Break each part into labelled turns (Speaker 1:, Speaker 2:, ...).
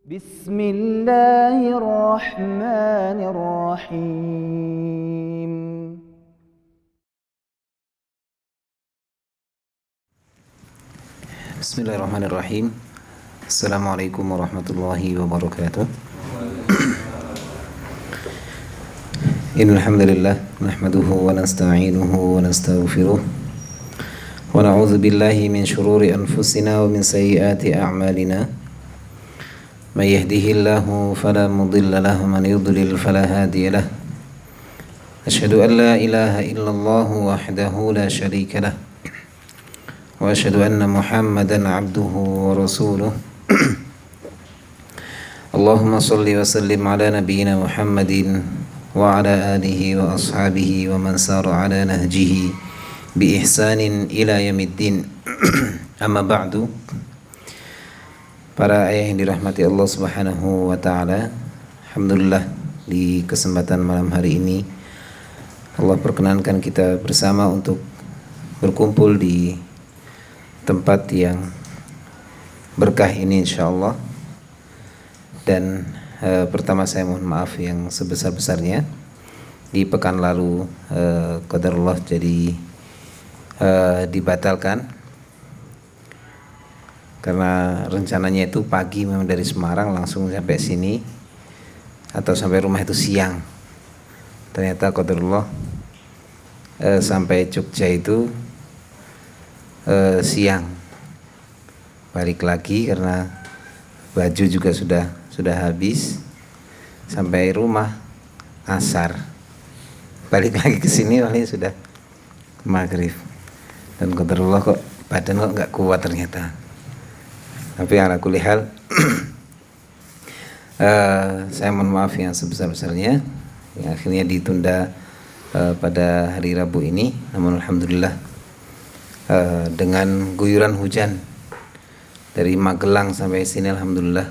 Speaker 1: بسم الله الرحمن الرحيم.
Speaker 2: Bismillahirrahmanirrahim. Assalamualaikum warahmatullahi wabarakatuh. Innal hamdalillah nahmaduhu wa nasta'inuhu wa nastaghfiruh wa na'udzu billahi min shururi anfusina wa min sayyiati a'malina. May yahdihillahu fala mudilla lahu wa man yudlil fala hadiya lahu. Asyhadu an la ilaha illallah wahdahu la syarika lahu wa asyhadu anna Muhammadan abduhu wa rasuluh. Allahumma salli wa sallim ala nabiyyina Muhammadin wa ala alihi wa ashabihi wa man sara ala nahjihi bi ihsanin ila yaumiddin. Amma ba'du. Para ayah yang dirahmati Allah Subhanahu wa taala, alhamdulillah di kesempatan malam hari ini Allah perkenankan kita bersama untuk berkumpul di tempat yang berkah ini insyaallah. Dan pertama saya mohon maaf yang sebesar-besarnya, di pekan lalu qadarullah jadi dibatalkan karena rencananya itu pagi, memang dari Semarang langsung sampai sini atau sampai rumah itu siang. Ternyata qadarullah sampai Jogja itu siang, balik lagi karena baju juga sudah habis. Sampai rumah asar, balik lagi ke sini paling sudah maghrib. Dan qadarullah kok badan kok nggak kuat ternyata. Tapi ala kulli hal saya mohon maaf yang sebesar-besarnya yang akhirnya ditunda pada hari Rabu ini. Namun alhamdulillah dengan guyuran hujan dari Magelang sampai sini alhamdulillah,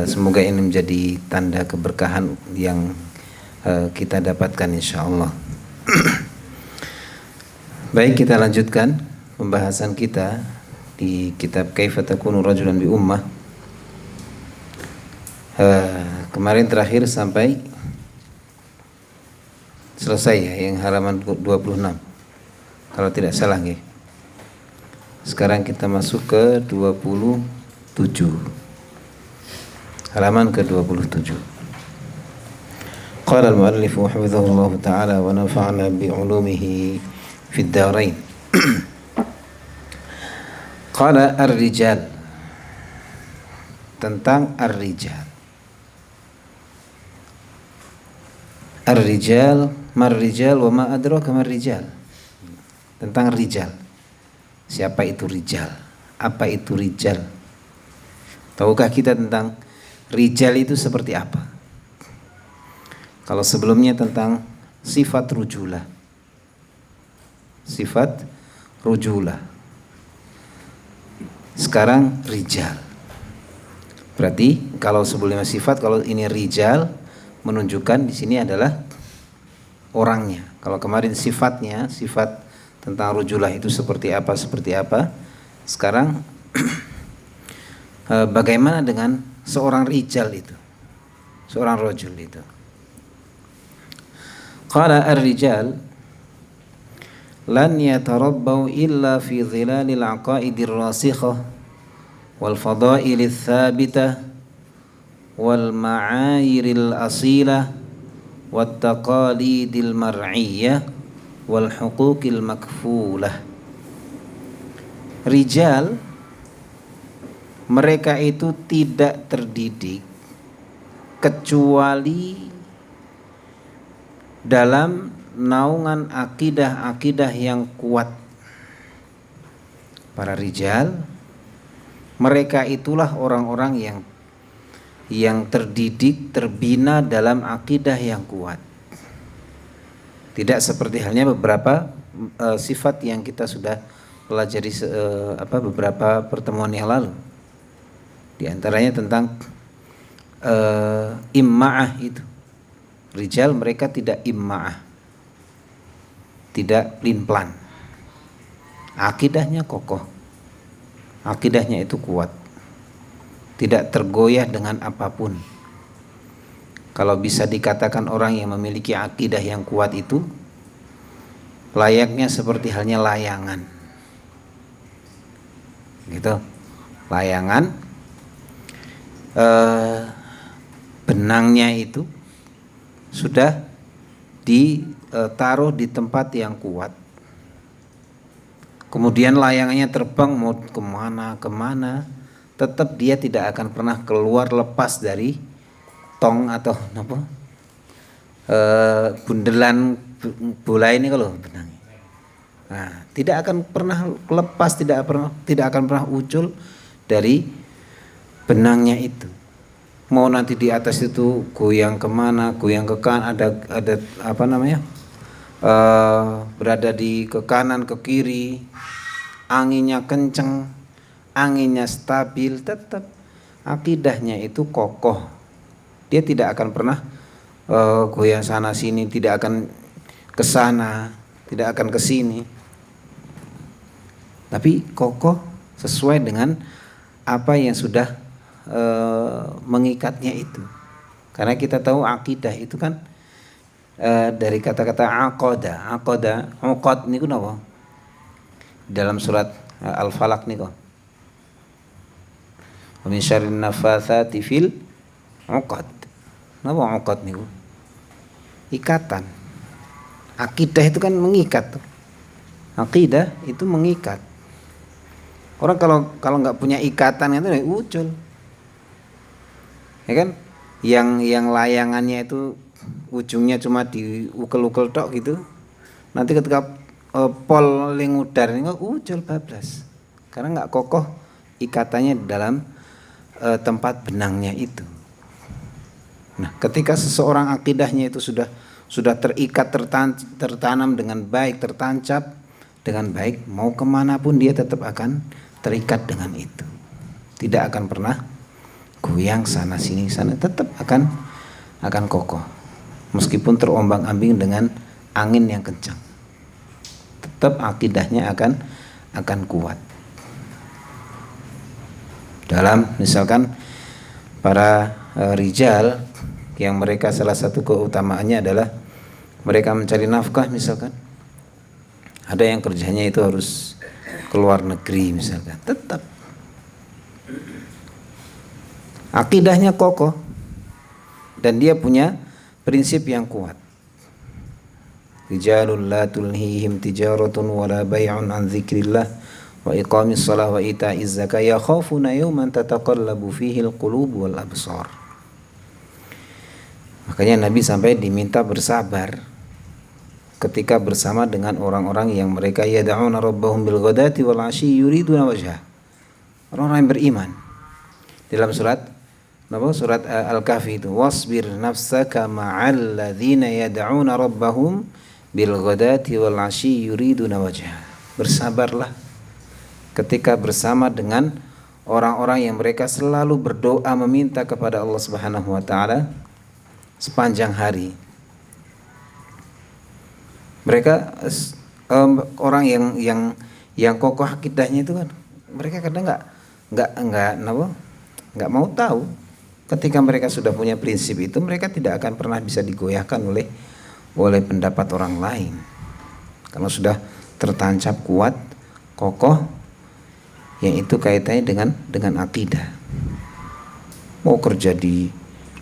Speaker 2: semoga ini menjadi tanda keberkahan yang kita dapatkan insyaallah. Baik, kita lanjutkan pembahasan kita di kitab Kaifa Takunu Rajulan bi Ummah. Kemarin terakhir sampai selesai ya, yang halaman 26 kalau tidak salah nggih. Sekarang kita masuk ke 27, halaman ke 27. Qala al-muallif hafizahullah ta'ala wa nafa'na bi 'ulumihi fid darain. Qala ar-rijal, tentang ar-rijal. Ar-rijal, mar-rijal wa ma adraka mar-rijal. Tentang rijal. Siapa itu rijal? Apa itu rijal? Tahukah kita tentang rijal itu seperti apa? Kalau sebelumnya tentang sifat rujulah. Sifat rujulah. Sekarang rijal. Berarti kalau sebelumnya sifat, kalau ini rijal menunjukkan di sini adalah orangnya. Kalau kemarin sifatnya, sifat tentang rujulah itu seperti apa. Sekarang bagaimana dengan seorang rijal itu, seorang rajul itu. Qala ar-rijal lan yatarabbau illa fi dhilalil aqaidir rasikhah wal fadailil thabitah wal ma'ayiril asilah wat taqalidil mar'iyyah wal huquqil makfulah. Rijal, mereka itu tidak terdidik kecuali dalam naungan akidah-akidah yang kuat. Para rijal, mereka itulah orang-orang yang terdidik, terbina dalam akidah yang kuat. Tidak seperti halnya beberapa sifat yang kita sudah pelajari beberapa pertemuan yang lalu. Di antaranya tentang imma'ah itu. Rijal mereka tidak imma'ah, tidak pelin-pelan. Akidahnya kokoh, akidahnya itu kuat. tidak tergoyah dengan apapun. Kalau bisa dikatakan orang yang memiliki akidah yang kuat itu layaknya seperti halnya layangan, gitu. Layangan, benangnya itu sudah ditaruh di tempat yang kuat. Kemudian layangannya terbang mau kemana, tetap dia tidak akan pernah keluar lepas dari tong atau bundelan bola ini kalau benang. Nah, tidak akan pernah lepas, tidak akan pernah ucul dari benangnya itu. Mau nanti di atas itu goyang kemana, goyang ke kanan, ada berada ke kanan ke kiri, anginnya kenceng, anginnya stabil, tetap akidahnya itu kokoh. Dia tidak akan pernah goyang sana sini, tidak akan ke sana, tidak akan ke sini. Tapi kokoh sesuai dengan apa yang sudah mengikatnya itu. Karena kita tahu akidah itu kan dari kata-kata aqada, uqad niku napa? Dalam surat Al-Falaq niku. Wa min syarrin nafatsati fil uqad. Napa uqad niku? Ikatan. Akidah itu kan mengikat tuh. Akidah itu mengikat. Orang kalau nggak punya ikatan itu ucul. Ya kan? Yang layangannya itu ujungnya cuma diukel-ukel tok gitu. Nanti ketika pol lingudar ini ucul bablas. Karena nggak kokoh ikatannya di dalam tempat benangnya itu. Nah, ketika seseorang akidahnya itu sudah terikat, tertanam dengan baik, tertancap dengan baik, mau kemanapun dia tetap akan terikat dengan itu. Tidak akan pernah goyang sana sini sana, tetap akan kokoh. Meskipun terombang-ambing dengan angin yang kencang, tetap akidahnya akan kuat. Dalam misalkan para rijal yang mereka salah satu keutamaannya adalah mereka mencari nafkah, misalkan ada yang kerjanya itu harus keluar negeri misalkan, tetap akidahnya kokoh dan dia punya prinsip yang kuat. Rijalun la tulhihim tijaratun wala bai'un an dzikrillah wa iqamis shalah wa ita'iz zakah yakhafuna yawman tataqallabu fihi alqulub wal absar. Makanya Nabi sampai diminta bersabar ketika bersama dengan orang-orang yang mereka yad'una rabbahum bil ghadati wal 'ashyi yuriduna wajhah. Orang-orang yang beriman. Dalam surat Al-Kahfi itu, wasbir nafsaka ma'al ladzina yad'una rabbahum bil ghadati wal 'ashyi yuriduna wajhah. Bersabarlah ketika bersama dengan orang-orang yang mereka selalu berdoa meminta kepada Allah Subhanahu wa taala sepanjang hari. Mereka orang yang kokoh akidahnya itu kan, mereka kadang nggak mau tahu. Ketika mereka sudah punya prinsip itu, mereka tidak akan pernah bisa digoyahkan oleh pendapat orang lain. Karena sudah tertancap kuat, kokoh, yang itu kaitannya dengan akidah. Mau kerja di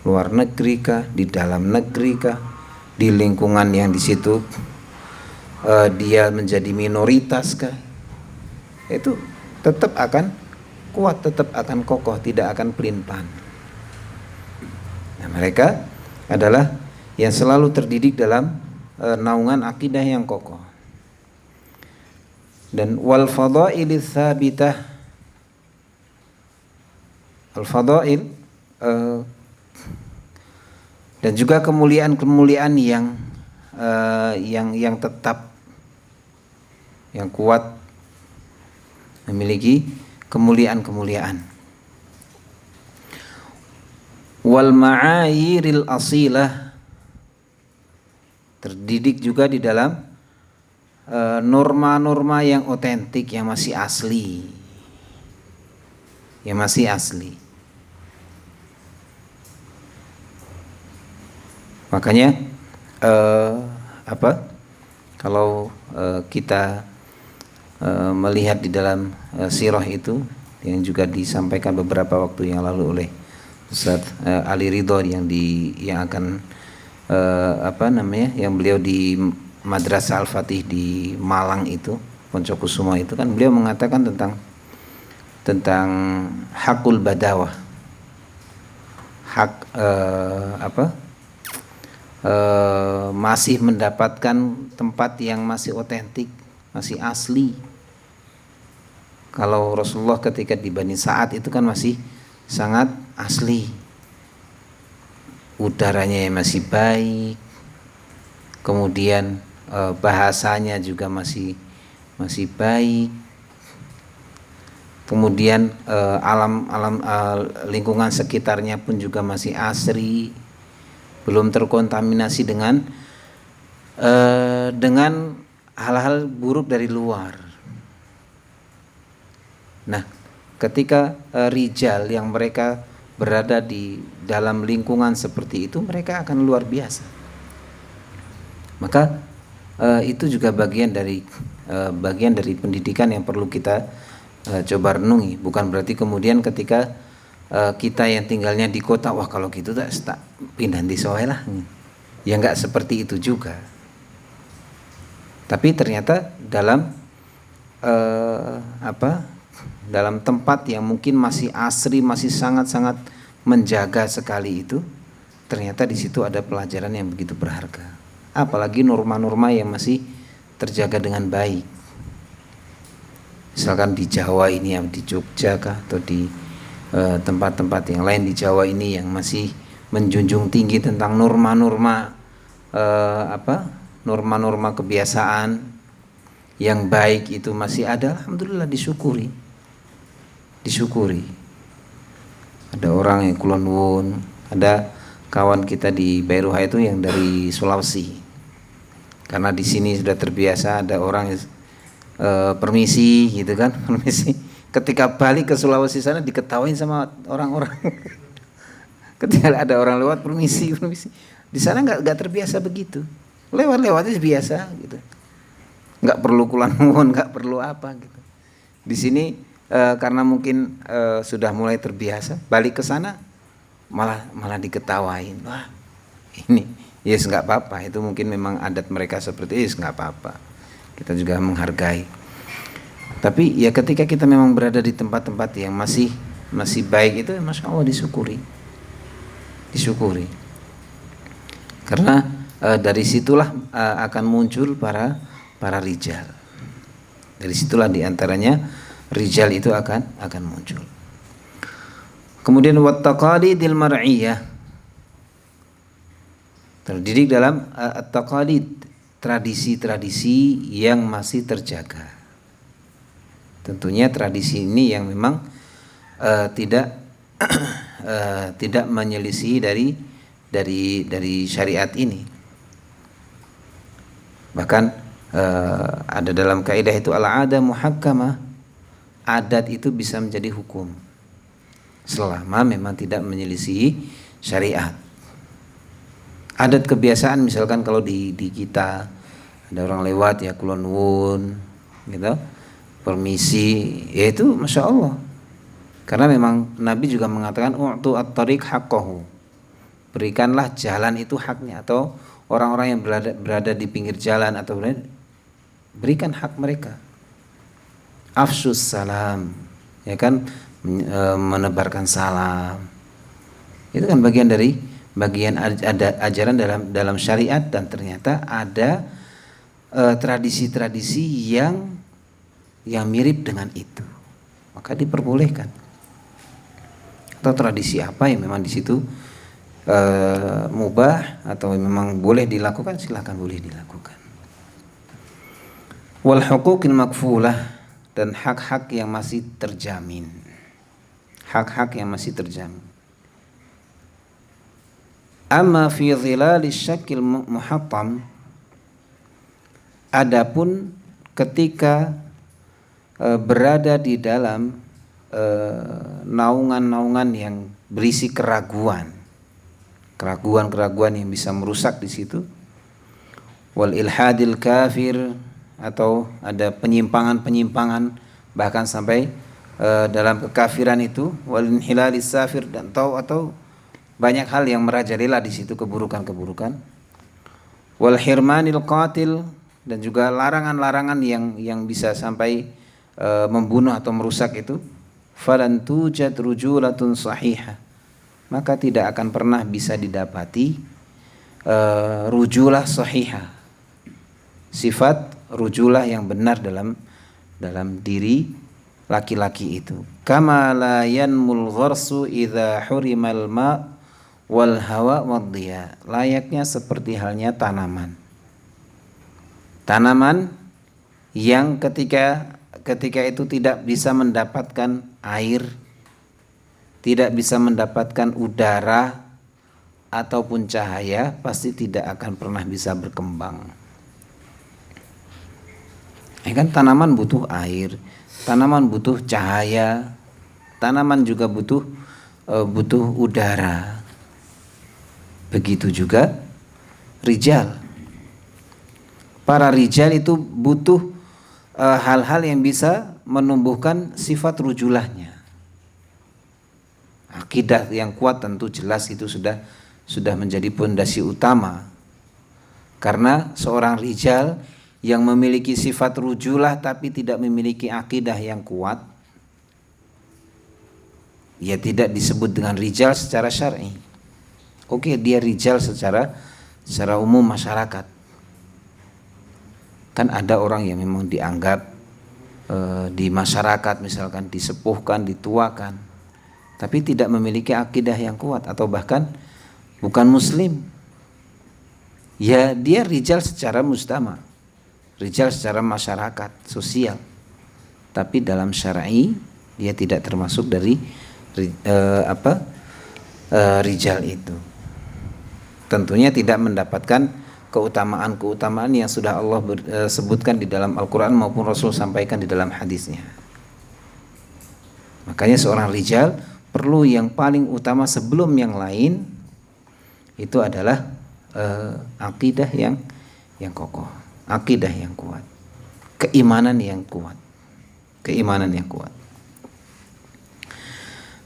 Speaker 2: luar negeri kah, di dalam negeri kah, di lingkungan yang di situ dia menjadi minoritas kah, itu tetap akan kuat, tetap akan kokoh, tidak akan pelin-pelan. Nah, mereka adalah yang selalu terdidik dalam naungan akidah yang kokoh. Dan wal fadail tsabitah, al fadail dan juga kemuliaan-kemuliaan yang tetap, yang kuat, memiliki kemuliaan-kemuliaan. Wal ma'ayiril asilah, terdidik juga di dalam norma-norma yang otentik, yang masih asli, Makanya kalau kita melihat di dalam sirah itu yang juga disampaikan beberapa waktu yang lalu oleh Ustaz Ali Ridho yang akan yang beliau di Madrasah Al-Fatih di Malang itu, Poncokusumo itu kan beliau mengatakan tentang hakul badawah, hak masih mendapatkan tempat yang masih otentik, masih asli. Kalau Rasulullah ketika di Bani Sa'ad itu kan masih sangat asli, udaranya yang masih baik, kemudian bahasanya juga masih baik, kemudian alam lingkungan sekitarnya pun juga masih asri, belum terkontaminasi dengan hal-hal buruk dari luar. Nah, ketika rijal yang mereka berada di dalam lingkungan seperti itu, mereka akan luar biasa. Maka itu juga bagian dari pendidikan yang perlu kita coba renungi. Bukan berarti kemudian ketika kita yang tinggalnya di kota, wah kalau gitu tak pindah di soe lah. Ya enggak seperti itu juga. Tapi ternyata dalam dalam tempat yang mungkin masih asri, masih sangat-sangat menjaga sekali itu, ternyata di situ ada pelajaran yang begitu berharga. Apalagi norma-norma yang masih terjaga dengan baik. Misalkan di Jawa ini, di Jogja kah, atau di tempat-tempat yang lain di Jawa ini yang masih menjunjung tinggi tentang norma-norma norma-norma kebiasaan yang baik itu masih ada, alhamdulillah disyukuri. Ada orang yang Kulon Wun, ada kawan kita di Bairuha itu yang dari Sulawesi. Karena di sini sudah terbiasa ada orang permisi gitu kan, permisi. Ketika balik ke Sulawesi sana diketawain sama orang-orang. Ketika ada orang lewat permisi. Di sana nggak terbiasa begitu. Lewat-lewatnya biasa gitu. Nggak perlu Kulon Wun, nggak perlu apa gitu. Di sini karena mungkin sudah mulai terbiasa, balik ke sana malah diketawain. Wah, ini yes nggak apa-apa, itu mungkin memang adat mereka seperti itu, nggak apa-apa. Kita juga menghargai. Tapi ya ketika kita memang berada di tempat-tempat yang masih baik itu, masya Allah disyukuri. Karena dari situlah akan muncul para rijal. Dari situlah diantaranya rijal itu akan muncul. Kemudian wattaqalidil mar'iyah, terdidik dalam at-taqalid, tradisi-tradisi yang masih terjaga. Tentunya tradisi ini yang memang tidak menyelisihi dari syariat ini. Bahkan ada dalam kaidah itu al-'ada muhakkamah, adat itu bisa menjadi hukum selama memang tidak menyelisihi syariat. Adat kebiasaan misalkan kalau di kita ada orang lewat ya Kulon Wun gitu, permisi, ya itu masya Allah. Karena memang Nabi juga mengatakan u'tu at-tariq haqqahu, berikanlah jalan itu haknya, atau orang-orang yang berada di pinggir jalan atau berikan hak mereka. Afsus salam, ya kan, menebarkan salam. Itu kan bagian ada ajaran dalam syariat, dan ternyata ada tradisi-tradisi yang mirip dengan itu, maka diperbolehkan. Atau tradisi apa yang memang di situ mubah atau memang boleh dilakukan, silakan boleh dilakukan. Wal huquqil makfulah, dan hak-hak yang masih terjamin. Hak-hak yang masih terjamin. Amma fi dhilali syakil muhattam, adapun ketika berada di dalam naungan-naungan yang berisi keraguan, keraguan-keraguan yang bisa merusak di situ. Wal ilhadil kafir, atau ada penyimpangan-penyimpangan bahkan sampai dalam kekafiran itu. Wal inhilalis safir, dan atau banyak hal yang merajalela di situ, keburukan-keburukan. Wal hirmanil qatil, dan juga larangan-larangan yang bisa sampai membunuh atau merusak itu. Falan tujad rujulatun sahihah, maka tidak akan pernah bisa didapati rujulah sahihah, sifat rujulah yang benar dalam diri laki-laki itu. Kama la yanmul gharsu idza hurimal ma wal hawa wad diya, layaknya seperti halnya tanaman yang ketika itu tidak bisa mendapatkan air, tidak bisa mendapatkan udara ataupun cahaya, pasti tidak akan pernah bisa berkembang. Kan tanaman butuh air, tanaman butuh cahaya, tanaman juga butuh udara. Begitu juga rijal. Para rijal itu butuh hal-hal yang bisa menumbuhkan sifat rujulahnya. Akidah yang kuat tentu jelas itu sudah menjadi pondasi utama. Karena seorang rijal yang memiliki sifat rujulah tapi tidak memiliki akidah yang kuat, ia tidak disebut dengan rijal secara syar'i. Oke, dia rijal secara umum masyarakat. Kan ada orang yang memang dianggap di masyarakat misalkan disepuhkan, dituakan, tapi tidak memiliki akidah yang kuat atau bahkan bukan muslim. Ya, dia rijal secara mujtama, rijal secara masyarakat, sosial. Tapi dalam syar'i dia tidak termasuk dari rijal itu. Tentunya tidak mendapatkan keutamaan-keutamaan yang sudah Allah sebutkan di dalam Al-Quran maupun Rasul sampaikan di dalam hadisnya. Makanya seorang rijal perlu yang paling utama sebelum yang lain itu adalah akidah yang kokoh, akidah yang kuat, keimanan yang kuat.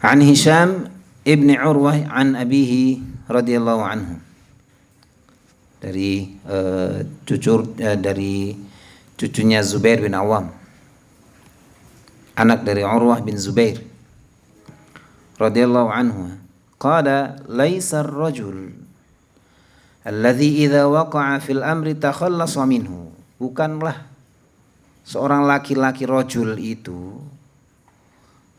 Speaker 2: An Hisham ibn Urwah an abihi radhiyallahu anhu, dari cucunya Zubair bin Awam, anak dari Urwah bin Zubair radhiyallahu anhu, qala laisa ar-rajul alladhi idza waqa'a fil amri takhallasa minhu, bukanlah seorang laki-laki rajul itu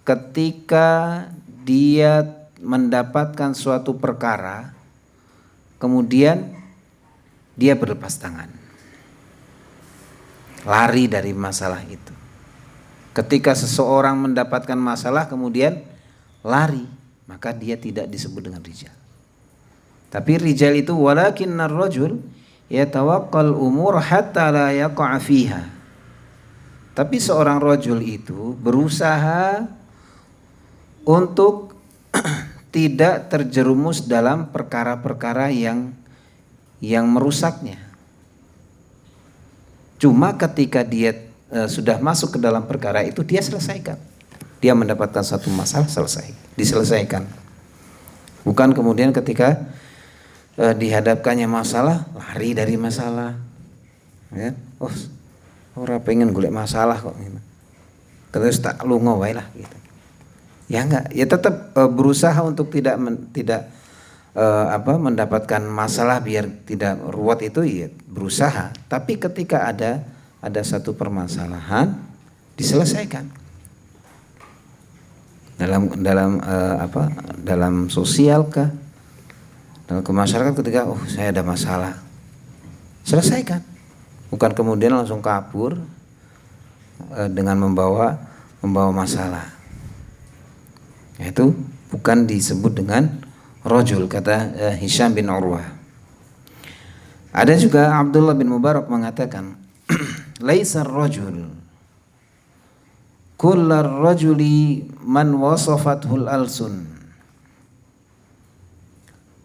Speaker 2: ketika dia mendapatkan suatu perkara kemudian dia berlepas tangan, lari dari masalah itu. Ketika seseorang mendapatkan masalah kemudian lari, maka dia tidak disebut dengan rijal. Tapi rijal itu walakinnar rajul yatawakkal umur hatta la yaqa' fiha. Tapi seorang rajul itu berusaha untuk tidak terjerumus dalam perkara-perkara yang merusaknya. Cuma ketika dia sudah masuk ke dalam perkara itu, dia selesaikan. Dia mendapatkan satu masalah, diselesaikan. Bukan kemudian ketika dihadapkannya masalah, lari dari masalah. Ya, orang pengen golek masalah kok. Terus tak lunga wae lah gitu. Ya enggak, ya tetap berusaha untuk tidak mendapatkan masalah biar tidak ruwet, itu ya berusaha. Tapi ketika ada satu permasalahan diselesaikan dalam sosial kah, dalam masyarakat, ketika saya ada masalah selesaikan, bukan kemudian langsung kabur dengan membawa masalah. Itu bukan disebut dengan rajul, kata Hisham bin Urwah. Ada juga Abdullah bin Mubarak mengatakan, laisa rajul kullar rajuli man wasafathul alsun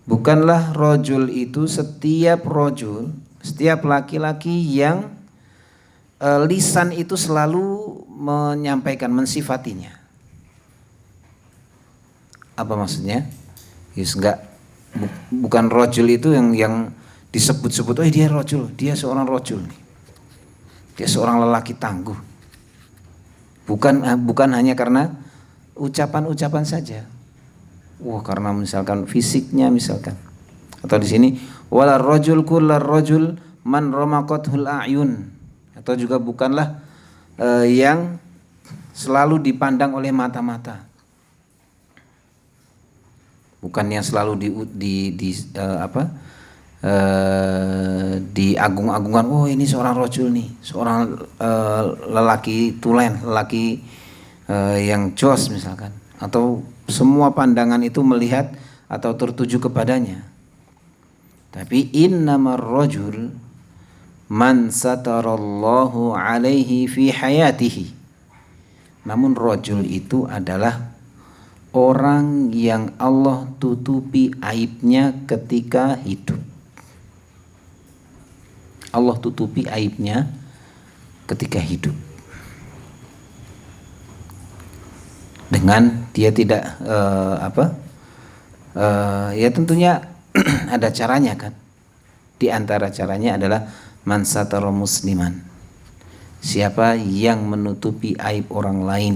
Speaker 2: Bukanlah rojul itu setiap rojul, setiap laki-laki yang lisan itu selalu menyampaikan, mensifatinya. Apa maksudnya? Yes, bukan rojul itu yang disebut-sebut, oh dia rojul, dia seorang rojul nih. Dia seorang lelaki tangguh. Bukan hanya karena ucapan-ucapan saja. Wah, karena misalkan fisiknya misalkan. Atau di sini wala rajul kullar rajul man ramaqathul a'yun. Atau juga bukanlah yang selalu dipandang oleh mata-mata. Bukan yang selalu diagung-agungkan, oh ini seorang rajul nih, seorang lelaki tulen, lelaki yang jos misalkan, atau semua pandangan itu melihat atau tertuju kepadanya. Tapi innamar rajul man satarallahu alaihi fi hayatihi. Namun rajul itu adalah orang yang Allah tutupi aibnya ketika hidup. Allah tutupi aibnya ketika hidup. Dengan dia tidak ya tentunya ada caranya kan. Di antara caranya adalah man satara musliman. Siapa yang menutupi aib orang lain,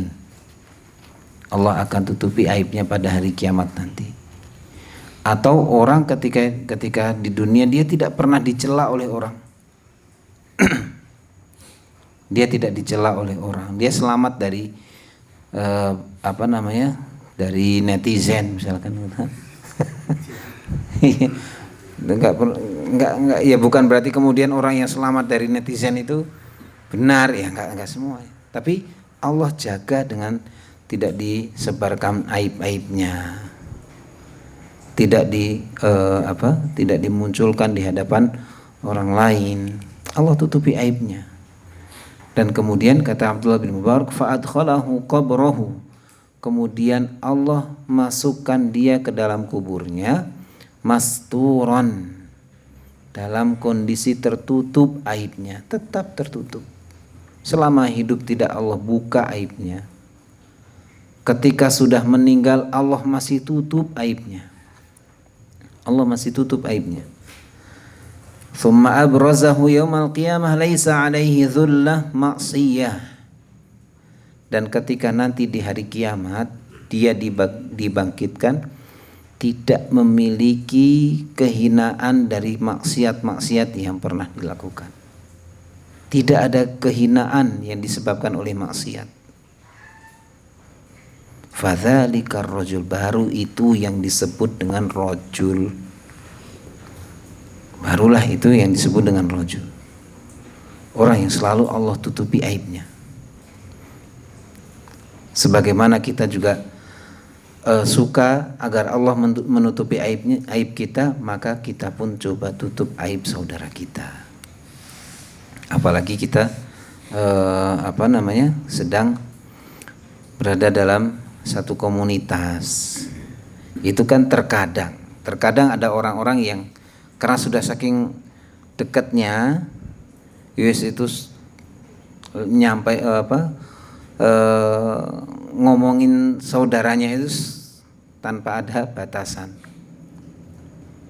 Speaker 2: Allah akan tutupi aibnya pada hari kiamat nanti. Atau orang ketika di dunia dia tidak pernah dicela oleh orang. Dia tidak dicela oleh orang. Dia selamat dari dari netizen misalkan. Enggak, ya bukan berarti kemudian orang yang selamat dari netizen itu benar ya, enggak semua. Tapi Allah jaga dengan tidak disebarkan aib-aibnya. Tidak tidak dimunculkan di hadapan orang lain. Allah tutupi aibnya. Dan kemudian kata Abdullah bin Mubarak, fa'adkhalahu qabrahu. Kemudian Allah masukkan dia ke dalam kuburnya masturan, dalam kondisi tertutup aibnya, tetap tertutup. Selama hidup tidak Allah buka aibnya. Ketika sudah meninggal Allah masih tutup aibnya. Allah masih tutup aibnya. Thumma abrazahu yaumal qiyamah laisa alaihi dhullah ma'siyah. Dan ketika nanti di hari kiamat dia dibangkitkan tidak memiliki kehinaan dari maksiat-maksiat yang pernah dilakukan. Tidak ada kehinaan yang disebabkan oleh maksiat. Fadzalikar rajul, baru itu yang disebut dengan rajul. Barulah itu yang disebut dengan rajul. Orang yang selalu Allah tutupi aibnya. Sebagaimana kita juga suka agar Allah menutupi aib kita, maka kita pun coba tutup aib saudara kita. Apalagi kita sedang berada dalam satu komunitas. Itu kan terkadang ada orang-orang yang karena sudah saking dekatnya, itu ngomongin saudaranya itu tanpa ada batasan.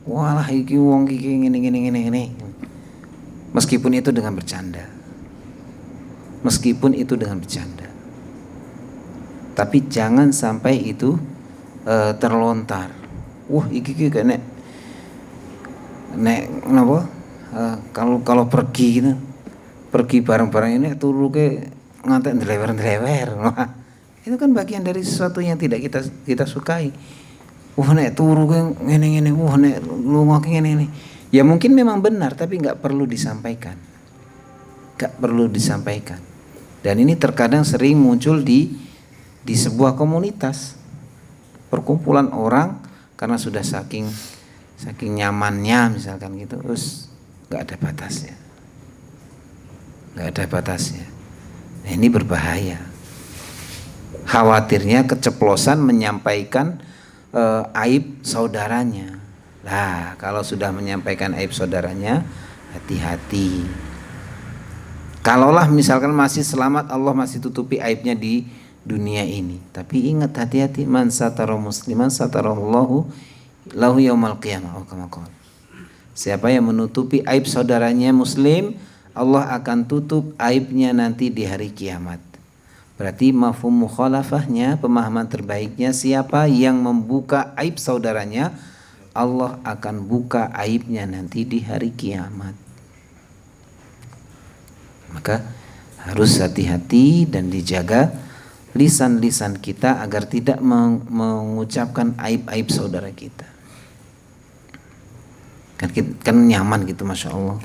Speaker 2: Walah iki wong iki ngene. Meskipun itu dengan bercanda. Tapi jangan sampai itu terlontar. Wah iki kayak nek napa kalau pergi gitu, pergi bareng-bareng ini turu ke ngantek ndlewer. Itu kan bagian dari sesuatu yang tidak kita sukai. Nek turu ke ngene, nek lunga ke ngene. Ya mungkin memang benar tapi enggak perlu disampaikan. Dan ini terkadang sering muncul di sebuah komunitas. Perkumpulan orang karena sudah saking nyamannya misalkan gitu, terus nggak ada batasnya. Nah, ini berbahaya. Khawatirnya keceplosan menyampaikan aib saudaranya, Lah, kalau sudah menyampaikan aib saudaranya, hati-hati. Kalaulah misalkan masih selamat, Allah masih tutupi aibnya di dunia ini. Tapi ingat, hati-hati, man satara musliman satarallahu lahu yaumal qiyamah. Oh, kama qala. Siapa yang menutupi aib saudaranya muslim, Allah akan tutup aibnya nanti di hari kiamat. Berarti mafhum mukhalafahnya, pemahaman terbaiknya, siapa yang membuka aib saudaranya, Allah akan buka aibnya nanti di hari kiamat. Maka harus hati-hati dan dijaga lisan-lisan kita agar tidak mengucapkan aib-aib saudara kita. Kan nyaman gitu, Masya Allah.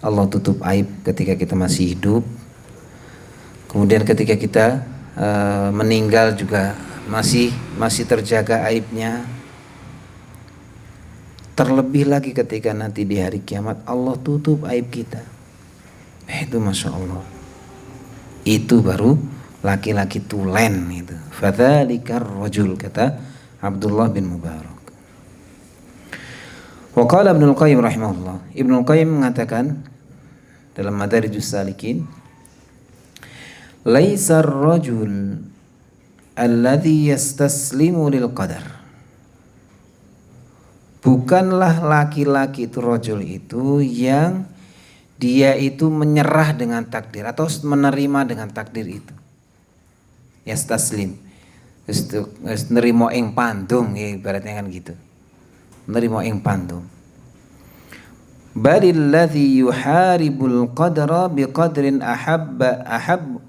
Speaker 2: Allah tutup aib ketika kita masih hidup. Kemudian ketika kita meninggal juga masih terjaga aibnya. Terlebih lagi ketika nanti di hari kiamat Allah tutup aib kita. Itu Masya Allah. Itu baru laki-laki tulen itu. Fadzalikar rajul, kata Abdullah bin Mubarak. Wa qala Ibnul Qayyim rahimahullah. Ibnul Qayyim mengatakan dalam Madarijus Salikin, laisa ar-rajul alladhi yastaslimu lil qadar. Bukanlah laki-laki itu, rajul itu yang dia itu menyerah dengan takdir atau menerima dengan takdir itu. Yastaslim. Nerimo ing pandum, ya ibaratnya kan gitu. Nerimo ing pandum. Balilladzi yuharibul qadra biqadrin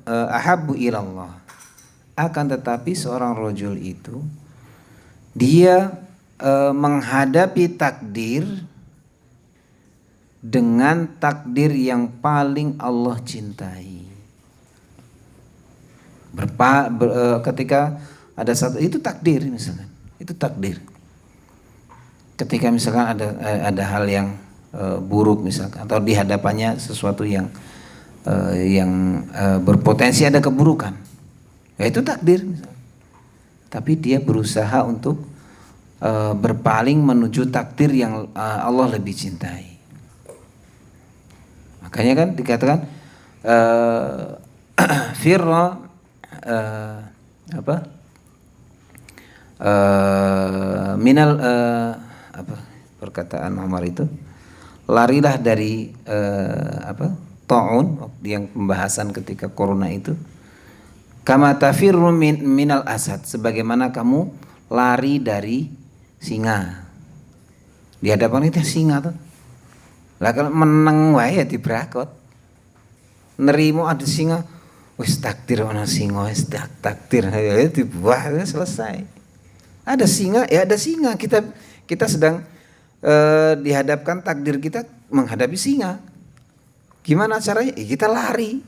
Speaker 2: ahabbu ilallah. Akan tetapi seorang rajul itu dia menghadapi takdir dengan takdir yang paling Allah cintai. Ketika ada satu, itu takdir misalkan, itu takdir. Ketika misalkan ada hal yang buruk misalkan, atau di hadapannya sesuatu yang berpotensi ada keburukan, ya itu takdir misalkan. Tapi dia berusaha untuk berpaling menuju takdir yang Allah lebih cintai. Makanya kan dikatakan firra minal perkataan Umar itu, larilah dari ta'un, yang pembahasan ketika corona itu, kama tafirru minal asad, sebagaimana kamu lari dari singa. Di hadapan itu singa tuh. Lah kalau menang wae ya dibrakot. Nerimo ada singa, wis takdir ana singa, wis takdir ya dibuah, selesai. Ada singa, ya ada singa. Kita sedang dihadapkan takdir kita menghadapi singa. Gimana caranya? Ya kita lari.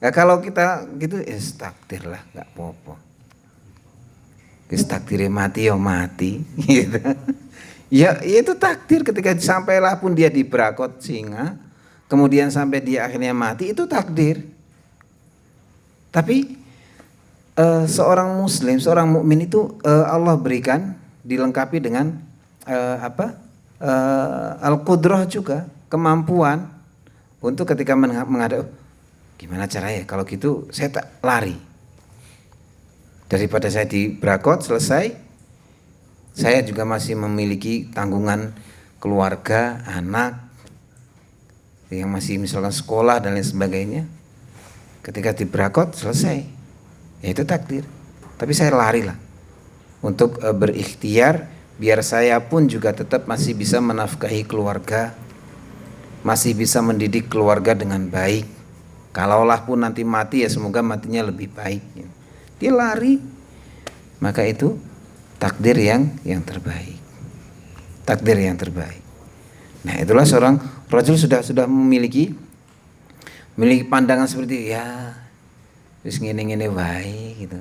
Speaker 2: Ya kalau kita gitu, takdir lah, enggak apa-apa. Wis takdirnya mati ya mati gitu. Ya itu takdir, ketika sampailah pun dia dibrakot singa, kemudian sampai dia akhirnya mati, itu takdir. Tapi seorang muslim, seorang mukmin itu Allah berikan, dilengkapi dengan al-qudrah juga, kemampuan untuk ketika menghadap, gimana caranya kalau gitu saya tak lari. Daripada saya dibrakot selesai, saya juga masih memiliki tanggungan keluarga, anak yang masih misalkan sekolah dan lain sebagainya. Ketika dibrakot selesai, ya itu takdir. Tapi saya lari lah untuk berikhtiar biar saya pun juga tetap masih bisa menafkahi keluarga, masih bisa mendidik keluarga dengan baik. Kalaulah pun nanti mati, ya semoga matinya lebih baik. Dia lari, maka itu takdir yang terbaik. Takdir yang terbaik. Nah, itulah seorang rajul sudah memiliki pandangan seperti ya wis ngene-ngene wae gitu.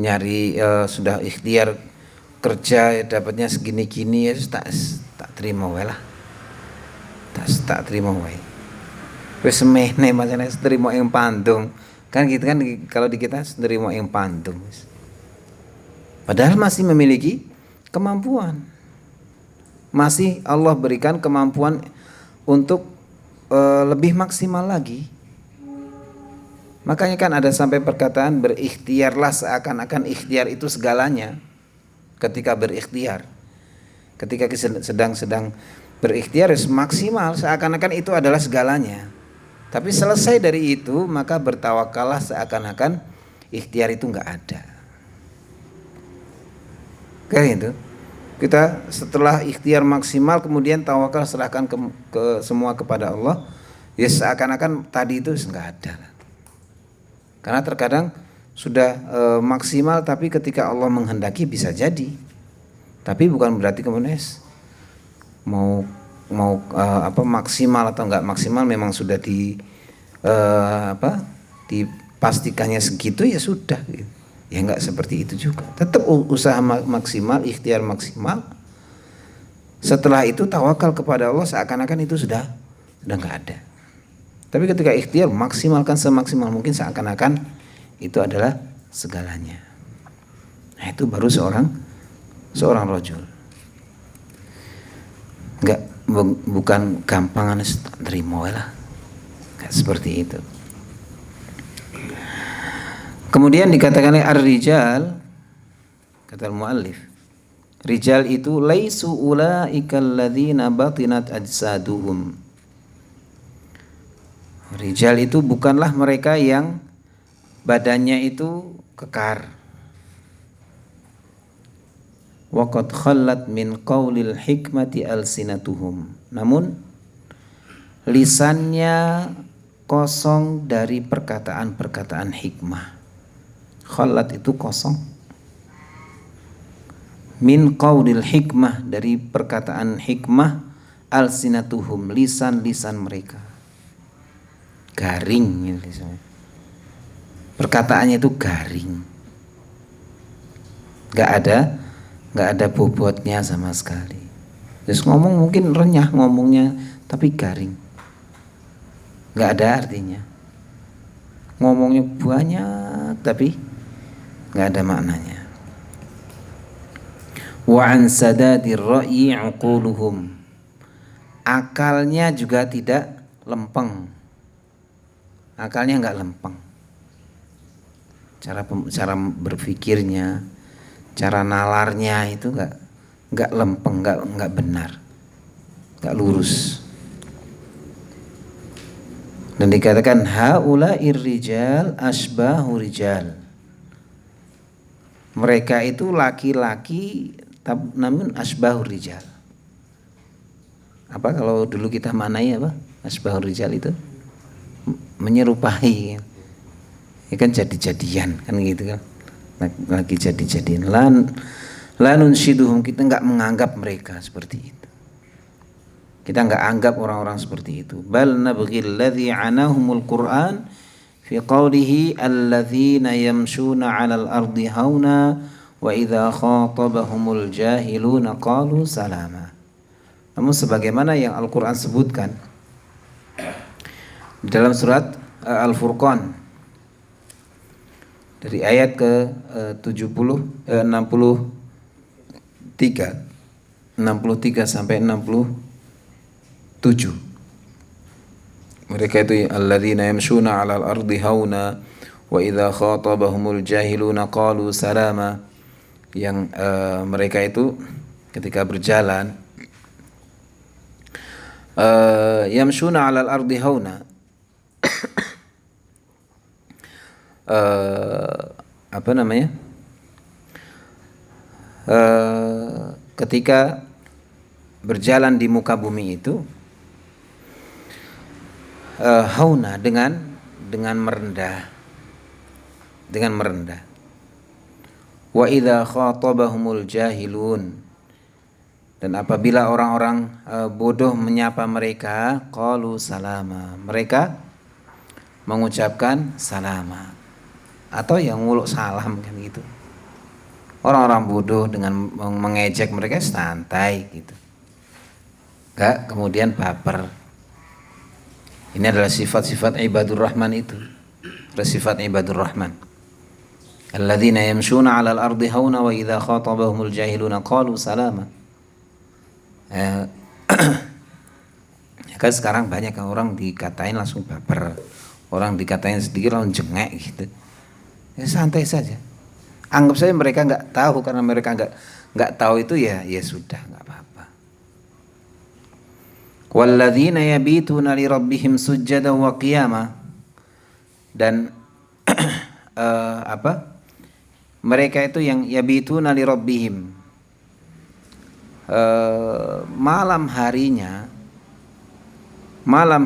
Speaker 2: Nyari sudah ikhtiar kerja, ya dapatnya segini-gini, ya tak terima wae lah. Tak terima wae. Wis semene macane terima ing pandung. Kan gitu kan, kalau di kita terima ing pandung. Padahal masih memiliki kemampuan, masih Allah berikan kemampuan untuk lebih maksimal lagi. Makanya kan ada sampai perkataan berikhtiarlah, seakan-akan ikhtiar itu segalanya. Ketika berikhtiar, ketika sedang berikhtiar maksimal, seakan-akan itu adalah segalanya. Tapi selesai dari itu maka bertawakallah, seakan-akan ikhtiar itu nggak ada. Kayak gitu. Kita setelah ikhtiar maksimal kemudian tawakal, serahkan ke semua kepada Allah, ya seakan-akan tadi itu nggak ada. Karena terkadang sudah maksimal, tapi ketika Allah menghendaki bisa jadi. Tapi bukan berarti kemudian mau maksimal atau enggak maksimal, memang sudah dipastikannya segitu ya sudah. Ya enggak seperti itu juga. Tetap usaha maksimal, ikhtiar maksimal. Setelah itu tawakal kepada Allah, seakan-akan itu sudah enggak ada. Tapi ketika ikhtiar maksimalkan semaksimal mungkin, seakan-akan itu adalah segalanya. Nah, itu baru seorang rajul. Bukan gampangan terima lah. Enggak seperti itu. Kemudian dikatakan ar-rijal, kata al-muallif, rijal itu laisu ulaikal ladzina batinat ajsaduhum. Rijal itu bukanlah mereka yang badannya itu kekar. Waqad khallat min qaulil hikmati alsinatuhum. Namun lisannya kosong dari perkataan-perkataan hikmah. Khallat itu kosong. Min qaulil hikmah, dari perkataan hikmah, alsinatuhum, lisan-lisan mereka. Garing, perkataannya itu garing, nggak ada bobotnya sama sekali. Terus ngomong mungkin renyah ngomongnya, tapi garing, nggak ada artinya. Ngomongnya banyak tapi nggak ada maknanya. Wa an sadadir ra'yi uquluhum, akalnya juga tidak lempeng. Akalnya nggak lempeng, cara berpikirnya, cara nalarnya itu nggak lempeng, nggak benar, nggak lurus. Dan dikatakan haula'ir rijal asbahu rijal, mereka itu laki-laki namun asbahu rijal. Apa kalau dulu kita maknai apa asbahu rijal itu? Menyerupai, ya kan, jadi-jadian kan gitu kan, lagi jadi-jadian. Lanun syiduhum, kita nggak menganggap mereka seperti itu, kita nggak anggap orang-orang seperti itu. Bal nabghil ladzi anahumul Qur'an fi qawlihi alladzina yamshuna 'alal ardi hauna wa idza khatabahumul jahiluna qalu salama. Namun sebagaimana yang Al-Qur'an sebutkan dalam surat Al-Furqan dari ayat ke 63 sampai 67. Mereka itu alladzina yamshuna 'alal ardi hauna wa idza khatabahumul jahiluna qalu salama, yang mereka itu ketika berjalan yamshuna 'alal ardi hauna, ketika berjalan di muka bumi itu hauna, dengan merendah, wa idza khatabahumul jahilun, dan apabila orang-orang bodoh menyapa mereka, qalu salama, mereka mengucapkan salama, atau yang nguluk salam kan gitu. Orang-orang bodoh dengan mengejek mereka santai gitu, gak kemudian baper. Ini adalah sifat-sifat ibadur rahman itu, sifat ibadur rahman. Alladzina yamshuna 'alal ardi hauna wa idza khatabahumul jahiluna qalu salama. Eh, kan sekarang banyak orang dikatain langsung baper, orang dikatain sedikit langsung jengek gitu. Ya santai saja. Anggap saja mereka nggak tahu, karena mereka nggak tahu itu ya sudah, nggak apa-apa. Walladzina yabituna li rabbihim sujjada wa qiyama. Dan mereka itu yang yabituna li rabbihim, malam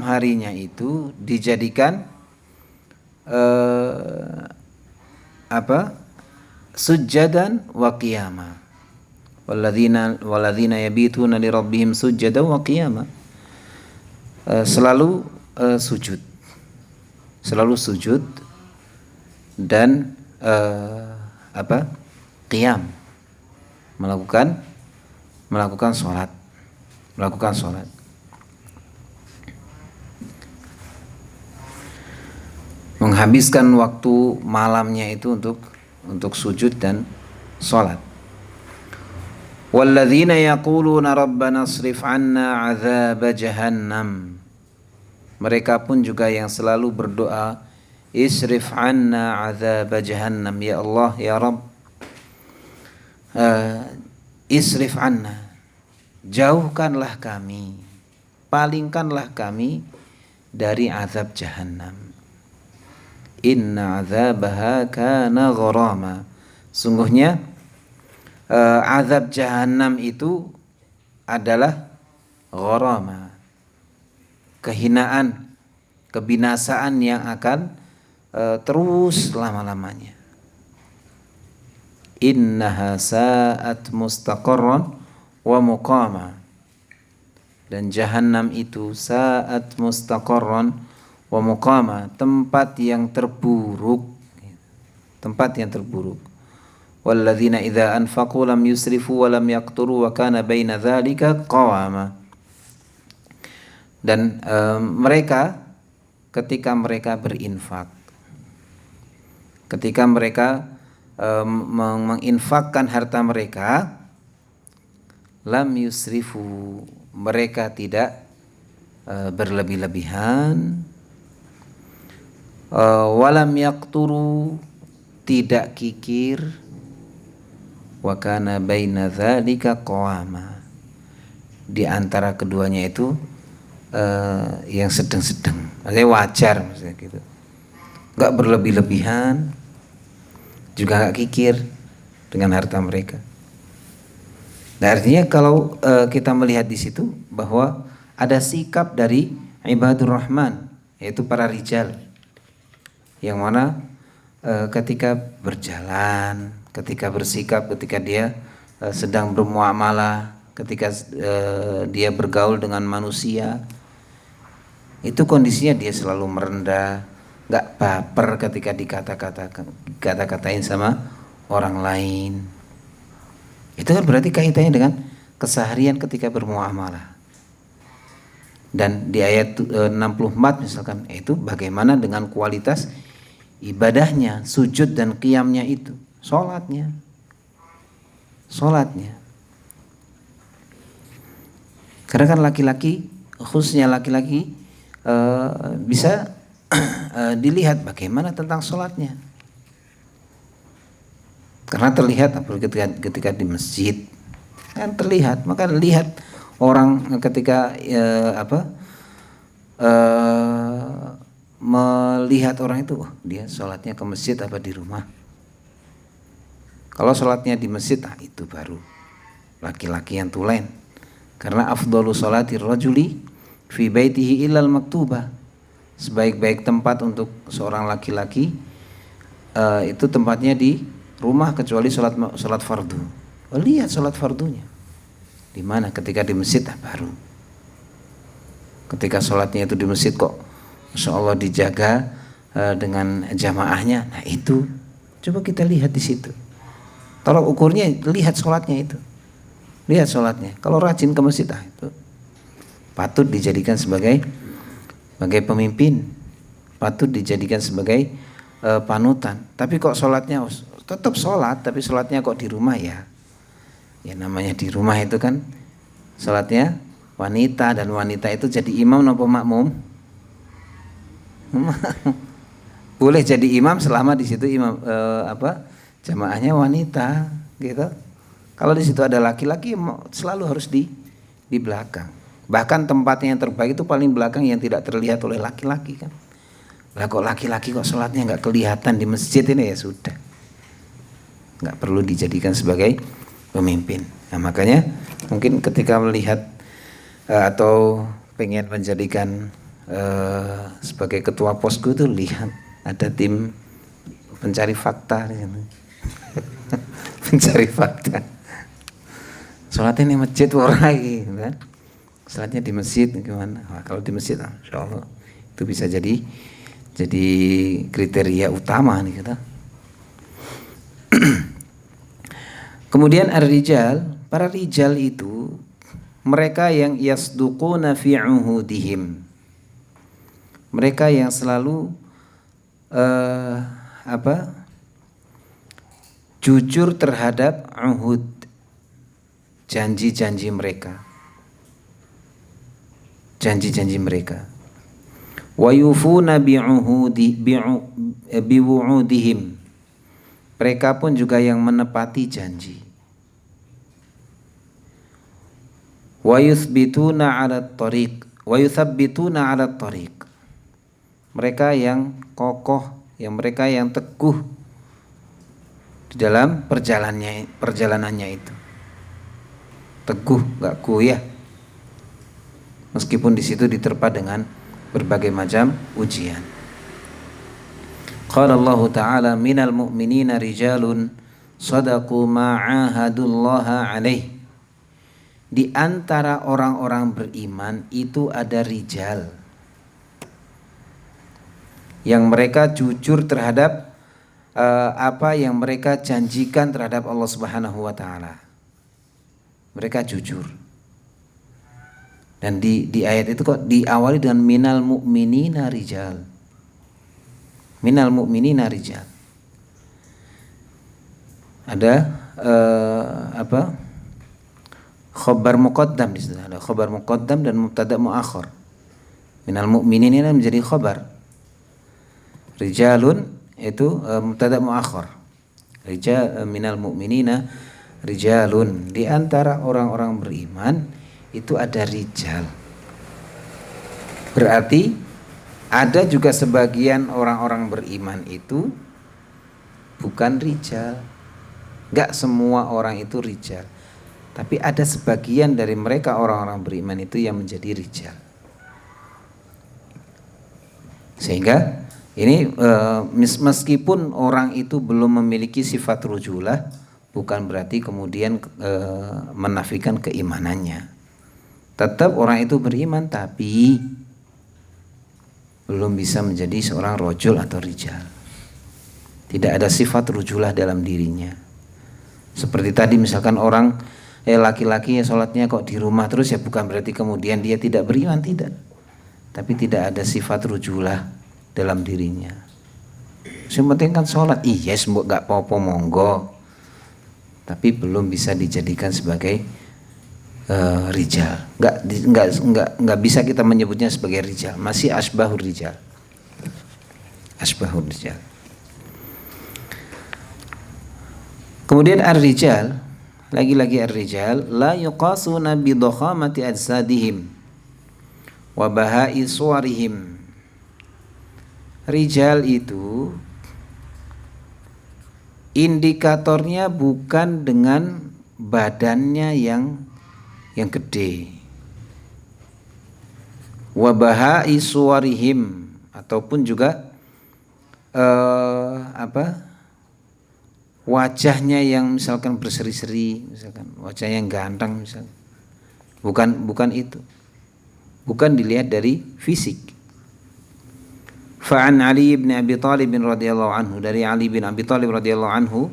Speaker 2: harinya itu dijadikan sujjadan wa qiyama. Walladzina yabituna li rabbihim sujjadan wa qiyama. Selalu sujud dan qiyam, melakukan sholat. Menghabiskan waktu malamnya itu untuk sujud dan sholat. Walladzina yaquluna rabbana asrif 'anna 'adzab jahannam. Mereka pun juga yang selalu berdoa, isrif 'anna 'adzab jahannam, ya Allah ya Rabb, isrif 'anna, jauhkanlah kami, palingkanlah kami dari azab jahannam. Inna 'adzabaha kana gharama. Sungguhnya azab jahannam itu adalah gharama, kehinaan, kebinasaan yang akan terus lama-lamanya. Innaha sa'at mustaqarran wa muqama. Dan jahannam itu sa'at mustaqarran wa muqama, tempat yang terburuk. Walladzina idza anfaqu lam yusrifu wa lam yaqturu wa kana baina dzalika qawama. Dan mereka ketika mereka berinfak, ketika mereka menginfakkan harta mereka, lam yusrifu, mereka tidak berlebih-lebihan, walam yaqturu, tidak kikir, wa kana baina dzalika qawama, di antara keduanya itu yang sedang-sedang, maksudnya wajar, maksudnya gitu, nggak berlebih-lebihan, juga nggak kikir dengan harta mereka. Nah, artinya kalau kita melihat di situ bahwa ada sikap dari ibadur rahman, yaitu para rijal, yang mana ketika berjalan, ketika bersikap, ketika dia sedang bermuamalah, ketika dia bergaul dengan manusia, itu kondisinya dia selalu merendah, nggak baper ketika dikata-katain sama orang lain. Itu kan berarti kaitannya dengan keseharian ketika bermuamalah. Dan di ayat 64 misalkan, itu bagaimana dengan kualitas ibadahnya, sujud dan qiyamnya itu, sholatnya. Karena kan laki-laki, khususnya laki-laki, bisa dilihat bagaimana tentang sholatnya. Karena terlihat ketika di masjid kan terlihat, maka lihat orang ketika melihat orang itu, dia sholatnya ke masjid apa di rumah. Kalau sholatnya di masjid, itu baru laki-laki yang tulen. Karena afdalu sholati rajuli fi baitihi illal maktubah, sebaik-baik tempat untuk seorang laki-laki itu tempatnya di rumah, kecuali sholat fardu. Lihat sholat fardunya di mana. Ketika di masjid baru. Ketika sholatnya itu di masjid kok Masya Allah dijaga dengan jamaahnya, nah itu coba kita lihat di situ. Tolak ukurnya lihat sholatnya itu, lihat sholatnya. Kalau rajin ke masjid, itu patut dijadikan sebagai pemimpin, patut dijadikan sebagai panutan. Tapi kok sholatnya tetap sholat, tapi sholatnya kok di rumah, ya namanya di rumah itu kan Salatnya wanita, dan wanita itu jadi imam atau makmum? Boleh jadi imam selama di situ imam jamaahnya wanita gitu. Kalau di situ ada laki-laki selalu harus di belakang. Bahkan tempatnya yang terbaik itu paling belakang yang tidak terlihat oleh laki-laki kan. Lah kok laki-laki kok sholatnya nggak kelihatan di masjid ini, ya sudah, nggak perlu dijadikan sebagai pemimpin. Nah makanya mungkin ketika melihat atau pengen menjadikan sebagai ketua posku itu lihat ada tim pencari fakta di sini. Pencari fakta. Sholatnya di masjid warai kan? Sholatnya di masjid gimana? Nah, kalau di masjid, insya Allah itu bisa jadi kriteria utama nih kita. Kemudian ar-rijal, para rijal itu mereka yang yasduquna fi uhudihim. Mereka yang selalu jujur terhadap uhud, janji-janji mereka. Janji-janji mereka. Wa yufuna biwu'udihim. Mereka pun juga yang menepati janji. Wa yuthbituna 'ala tariq, wa yuthabbituna 'ala tariq. Mereka yang kokoh, mereka yang teguh di dalam perjalanannya itu. Teguh, enggak goyah. Meskipun di situ diterpa dengan berbagai macam ujian. Qala Allah Ta'ala minal mu'minina rijalun sadaqu ma 'ahadullaha 'alaih. Di antara orang-orang beriman itu ada rijal yang mereka jujur terhadap apa yang mereka janjikan terhadap Allah Subhanahu wa taala. Mereka jujur. Dan di ayat itu kok diawali dengan minal mu'minina rijal. Minal mu'minina rijal. Ada khabar muqaddam di situ. Ada khabar muqaddam dan mubtada muakhar. Minal mu'minin ini menjadi khabar. Rijalun itu mubtada muakhar. Rijal minal mu'minina rijalun. Di antara orang-orang beriman itu ada rijal. Berarti ada juga sebagian orang-orang beriman itu bukan rijal. Enggak semua orang itu rijal. Tapi ada sebagian dari mereka orang-orang beriman itu yang menjadi rijal. Sehingga ini meskipun orang itu belum memiliki sifat rujulah, bukan berarti kemudian menafikan keimanannya. Tetap orang itu beriman tapi belum bisa menjadi seorang rojul atau rijal. Tidak ada sifat rujulah dalam dirinya. Seperti tadi misalkan orang laki-laki sholatnya kok di rumah terus, ya bukan berarti kemudian dia tidak beriman, tidak. Tapi tidak ada sifat rujulah dalam dirinya. Yang penting kan sholat, iya sembuh gak apa-apa monggo. Tapi belum bisa dijadikan sebagai rijal. Enggak bisa kita menyebutnya sebagai rijal. Masih asbahur rijal. Asbahur rijal. Kemudian ar-rijal, lagi-lagi ar-rijal la yuqasuna bi dhakhamati ajsadihim wa bahai suwarihim. Rijal itu indikatornya bukan dengan badannya yang gede, wa bahai suwarihim, ataupun juga wajahnya yang misalkan berseri-seri, misalkan wajahnya yang ganteng misalkan. Bukan itu. Bukan dilihat dari fisik. Fa'an Ali bin Abi Thalib radhiyallahu anhu, dari Ali bin Abi Thalib radhiyallahu anhu,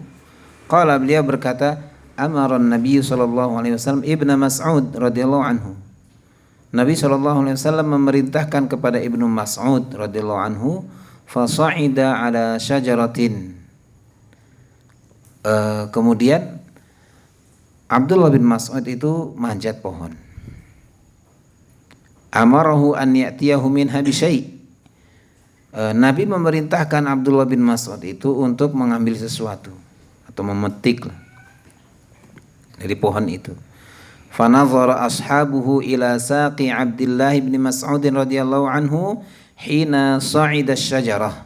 Speaker 2: qala, beliau berkata, amara Nabi sallallahu alaihi wasallam Ibnu Mas'ud radhiyallahu anhu. Nabi sallallahu alaihi wasallam memerintahkan kepada Ibnu Mas'ud radhiyallahu anhu, fa sa'ida ala syajaratin. Kemudian Abdullah bin Mas'ud itu manjat pohon. amarahu an ya'tiyahu minha bi syai'. Nabi memerintahkan Abdullah bin Mas'ud itu untuk mengambil sesuatu atau memetik dari pohon itu. Fanazara ashabuhu ila saqi Abdullah bin Mas'ud radhiyallahu anhu hina sa'ida syajarah.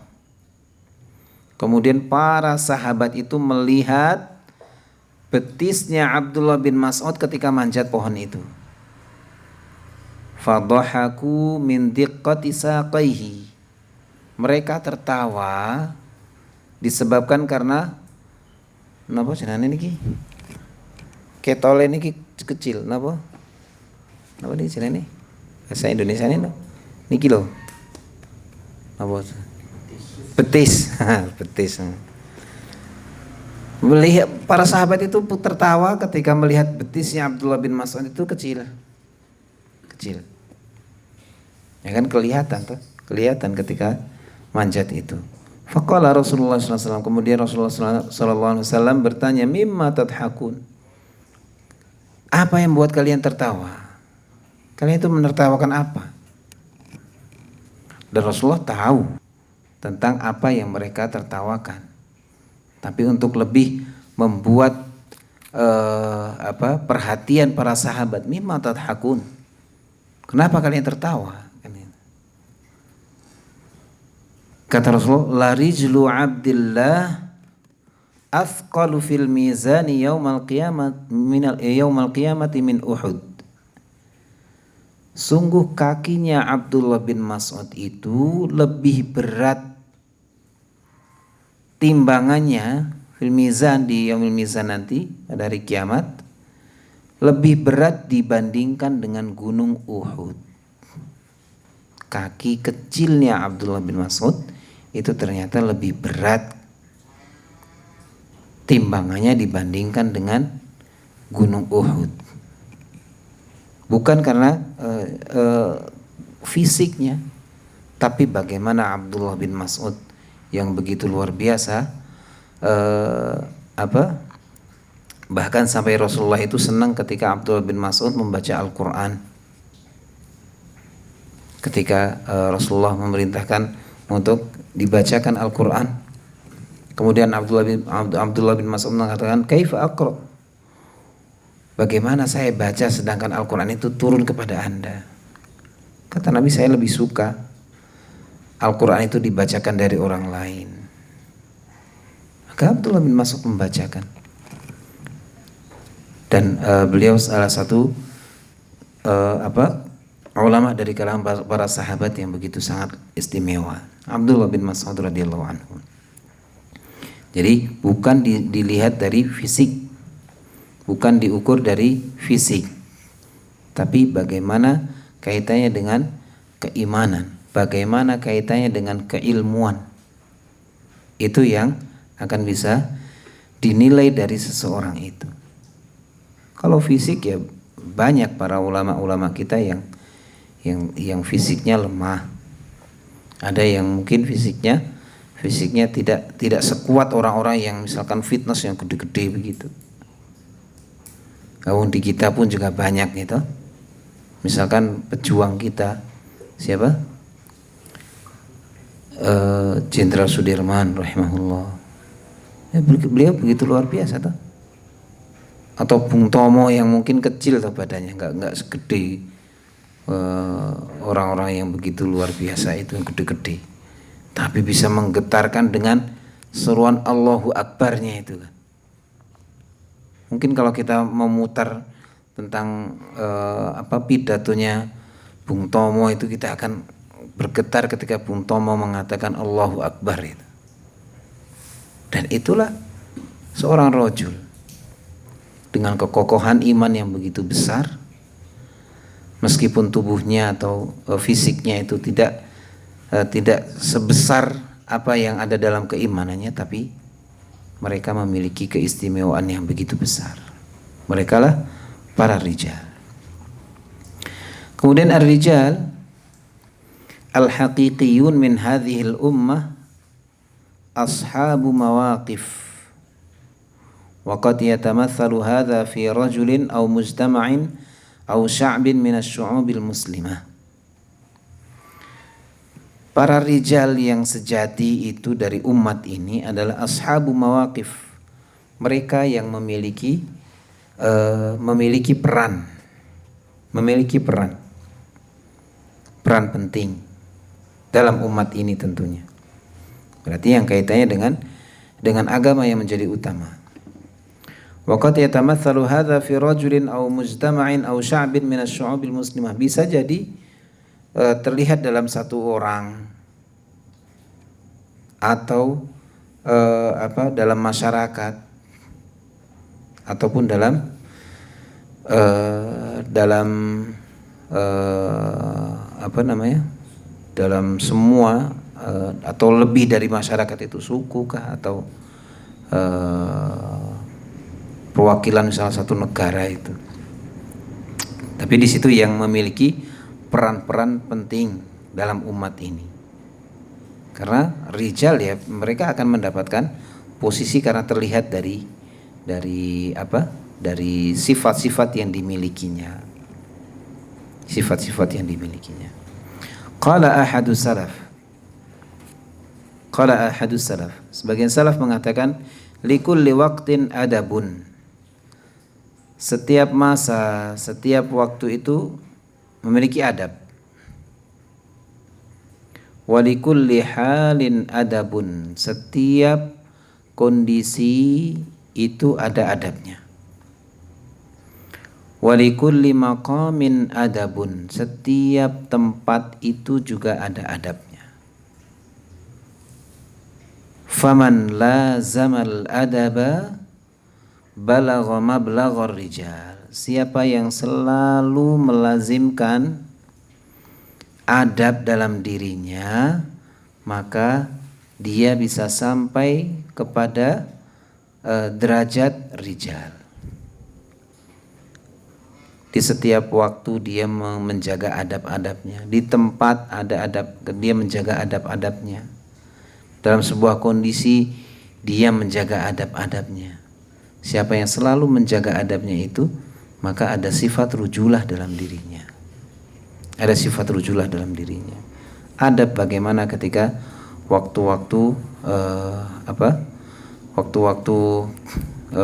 Speaker 2: Kemudian para sahabat itu melihat betisnya Abdullah bin Mas'ud ketika manjat pohon itu. Fadhahaku min diqqati saqaihi. Mereka tertawa disebabkan karena napa jenenge niki? Ketole niki kecil napa? Napa niki jenenge? Bahasa Indonesia ini niki lho. Napa? Betis. Betis. Melihat para sahabat itu tertawa ketika melihat betisnya Abdullah bin Mas'ud itu kecil. Ya kan kelihatan ketika manjat itu. Faqala Rasulullah SAW, kemudian Rasulullah SAW bertanya, mimma tadhakun? Apa yang membuat kalian tertawa? Kalian itu menertawakan apa? Dan Rasulullah tahu tentang apa yang mereka tertawakan. Tapi untuk lebih membuat perhatian para sahabat, mimma tadhakun? Kenapa kalian tertawa? Kata Rasulullah, la rijlu Abdillah athqalu fil mizani yaumal qiyamati min Uhud. Sungguh kakinya Abdullah bin Mas'ud itu lebih berat timbangannya fil mizan, di yaumil mizan nanti pada hari kiamat, lebih berat dibandingkan dengan gunung Uhud. Kaki kecilnya Abdullah bin Mas'ud itu ternyata lebih berat timbangannya dibandingkan dengan gunung Uhud. Bukan karena fisiknya, tapi bagaimana Abdullah bin Mas'ud yang begitu luar biasa, bahkan sampai Rasulullah itu senang ketika Abdullah bin Mas'ud membaca Al-Quran. Ketika Rasulullah memerintahkan untuk dibacakan Al-Quran, kemudian Abdullah bin Mas'ud mengatakan, kaifa aqra? Bagaimana saya baca sedangkan Al-Quran itu turun kepada Anda? Kata Nabi, saya lebih suka Al-Quran itu dibacakan dari orang lain. Maka Abdullah bin Mas'ud membacakan. Dan beliau salah satu ulama dari kalangan para sahabat yang begitu sangat istimewa, Abdullah bin Mas'ud radhiyallahu anhu. Jadi bukan dilihat dari fisik, bukan diukur dari fisik, tapi bagaimana kaitannya dengan keimanan, bagaimana kaitannya dengan keilmuan. Itu yang akan bisa dinilai dari seseorang itu. Kalau fisik ya banyak para ulama-ulama kita yang fisiknya lemah. Ada yang mungkin fisiknya tidak sekuat orang-orang yang misalkan fitness yang gede-gede begitu. Kalau di kita pun juga banyak gitu. Misalkan pejuang kita siapa? Jenderal Sudirman rahimahullah. Beliau begitu luar biasa tuh. Atau Bung Tomo yang mungkin kecil tuh badannya, nggak segede orang-orang yang begitu luar biasa itu, yang gede-gede, tapi bisa menggetarkan dengan seruan Allahu Akbarnya itu kan. Mungkin kalau kita memutar tentang pidatonya Bung Tomo itu, kita akan bergetar ketika Bung Tomo mengatakan Allahu Akbar itu. Dan itulah seorang rajul dengan kekokohan iman yang begitu besar, meskipun tubuhnya atau fisiknya itu tidak sebesar apa yang ada dalam keimanannya, tapi mereka memiliki keistimewaan yang begitu besar. Mereka lah para rijal. Kemudian ar-rijal al-haqiqiyun min hadhil ummah ashabu mawaqif. Wa qad yatamathalu hadha fi rajulin aw mujtama'in aw sya'bin min asy-syu'ubil muslimah. Para rijal yang sejati itu dari umat ini adalah ashabu mawaqif. Mereka yang memiliki peran penting dalam umat ini tentunya. Berarti yang kaitannya dengan agama yang menjadi utama. Waqad yatamatsalu hadza fi rajulin aw mujtama'in aw sya'bin min asy-syu'ubil muslimah. Bisa jadi terlihat dalam satu orang atau dalam masyarakat ataupun dalam semua atau lebih dari masyarakat itu, suku kah atau perwakilan salah satu negara itu. Tapi di situ yang memiliki peran-peran penting dalam umat ini. Karena rijal ya, mereka akan mendapatkan posisi karena terlihat dari sifat-sifat yang dimilikinya. Sifat-sifat yang dimilikinya. Qala ahadus salaf. Sebagian salaf mengatakan likulli waqtin adabun. Setiap masa, setiap waktu itu memiliki adab. Walikulli halin adabun. Setiap kondisi itu ada adabnya. Walikulli maqamin adabun. Setiap tempat itu juga ada adabnya. Faman lazamal adaba balagha mablaghar rijal. Siapa yang selalu melazimkan adab dalam dirinya, maka dia bisa sampai kepada derajat rijal. Di setiap waktu dia menjaga adab-adabnya. Di tempat ada adab, dia menjaga adab-adabnya. Dalam sebuah kondisi dia menjaga adab-adabnya. Siapa yang selalu menjaga adabnya itu, maka ada sifat rujulah dalam dirinya. Ada sifat rujulah dalam dirinya. Adab bagaimana ketika waktu-waktu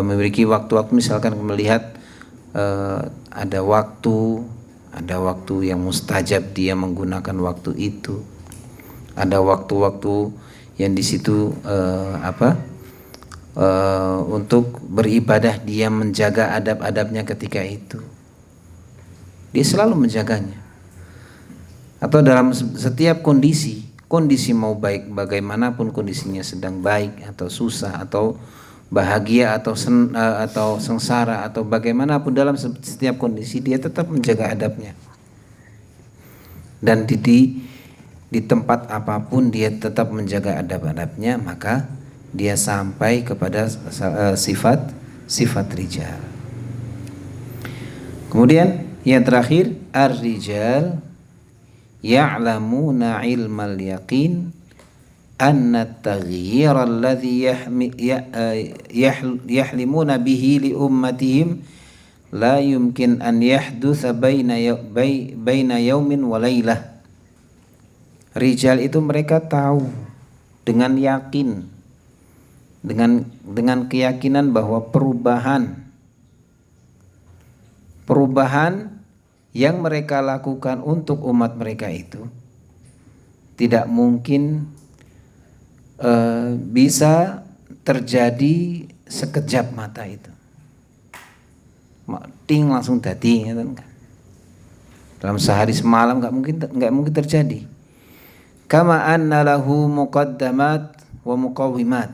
Speaker 2: memiliki waktu-waktu, misalkan melihat ada waktu yang mustajab, dia menggunakan waktu itu. Ada waktu-waktu yang di situ untuk beribadah, dia menjaga adab-adabnya ketika itu. Dia selalu menjaganya. Atau dalam setiap kondisi mau baik bagaimanapun kondisinya, sedang baik atau susah atau bahagia atau sengsara atau bagaimanapun, dalam setiap kondisi dia tetap menjaga adabnya. Dan di tempat apapun dia tetap menjaga adab-adabnya, maka dia sampai kepada sifat rijal. Kemudian yang terakhir, ar-rijal ya'lamuna ilmal yaqin anna at-taghyir alladhi yahlimuna bihi li ummatihim la yumkin an yahdutha baina yaumin wa lailah. Rijal itu mereka tahu dengan yakin, dengan keyakinan bahwa perubahan yang mereka lakukan untuk umat mereka itu tidak mungkin bisa terjadi sekejap mata itu. Ting langsung dadi, dalam sehari semalam nggak mungkin terjadi. Kama anna lahu muqaddamat wa muqawwimat.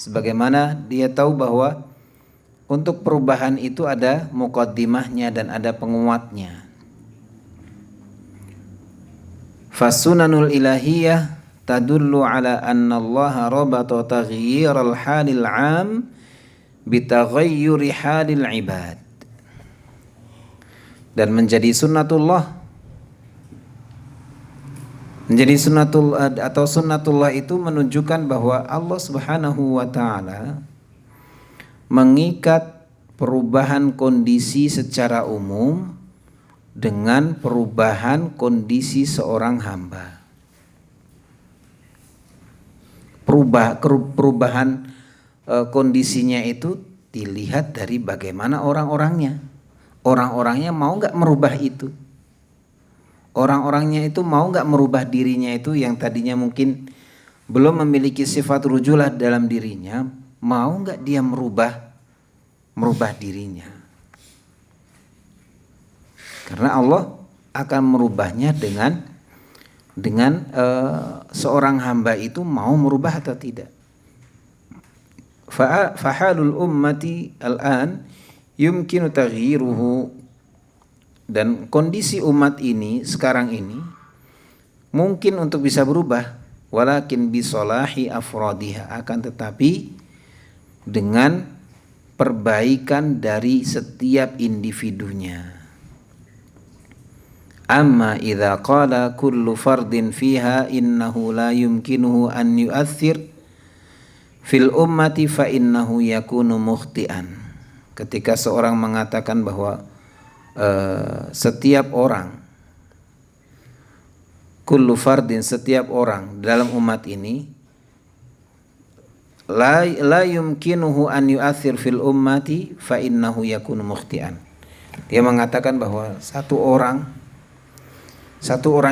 Speaker 2: Sebagaimana dia tahu bahwa untuk perubahan itu ada muqaddimahnya dan ada penguatnya. Fasunanul ilahiyah tadullu ala anna Allah rabata taghyiral halil 'am bitaghayyuri halil ibad. Dan menjadi sunnatullah itu menunjukkan bahwa Allah Subhanahu wa taala mengikat perubahan kondisi secara umum dengan perubahan kondisi seorang hamba. perubahan kondisinya itu dilihat dari bagaimana orang-orangnya. Orang-orangnya mau nggak merubah itu? Orang-orangnya itu mau nggak merubah dirinya itu yang tadinya mungkin belum memiliki sifat rujulah dalam dirinya, mau nggak dia merubah dirinya? Karena Allah akan merubahnya dengan seorang hamba itu mau merubah atau tidak. Fahalul ummati al-an yumkinu taghyiruhu, dan kondisi umat ini sekarang ini mungkin untuk bisa berubah, walakin bisolahi afradiha, akan tetapi dengan perbaikan dari setiap individunya. Amma idza qala kullu fardin fiha innahu la yumkinuhu an yu'athir fil ummati fa innahu yakunu mukhti'an. Ketika seorang mengatakan bahwa setiap orang, kullu fardin, setiap orang dalam umat ini, la yumkinuhu an yu'athir fil ummati fa innahu yakunu mukhti'an. Dia mengatakan bahwa satu orang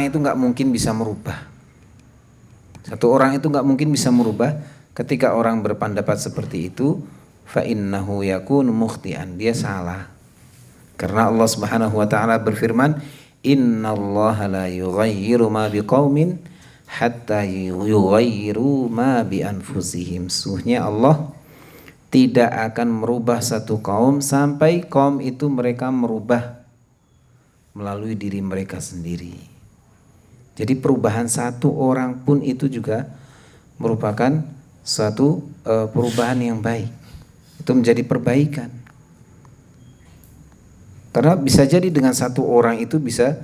Speaker 2: itu nggak mungkin bisa merubah. Satu orang itu nggak mungkin bisa merubah. Ketika orang berpendapat seperti itu, fa innahu yakunu mukhti'an, dia salah. Karena Allah Subhanahu wa taala berfirman, innallaha la yughayyiru ma biqaumin hatta yughayyiru ma bi anfusihim. Sesungguhnya Allah tidak akan merubah satu kaum sampai kaum itu mereka merubah melalui diri mereka sendiri. Jadi perubahan satu orang pun itu juga merupakan suatu perubahan yang baik. Itu menjadi perbaikan. Karena bisa jadi dengan satu orang itu bisa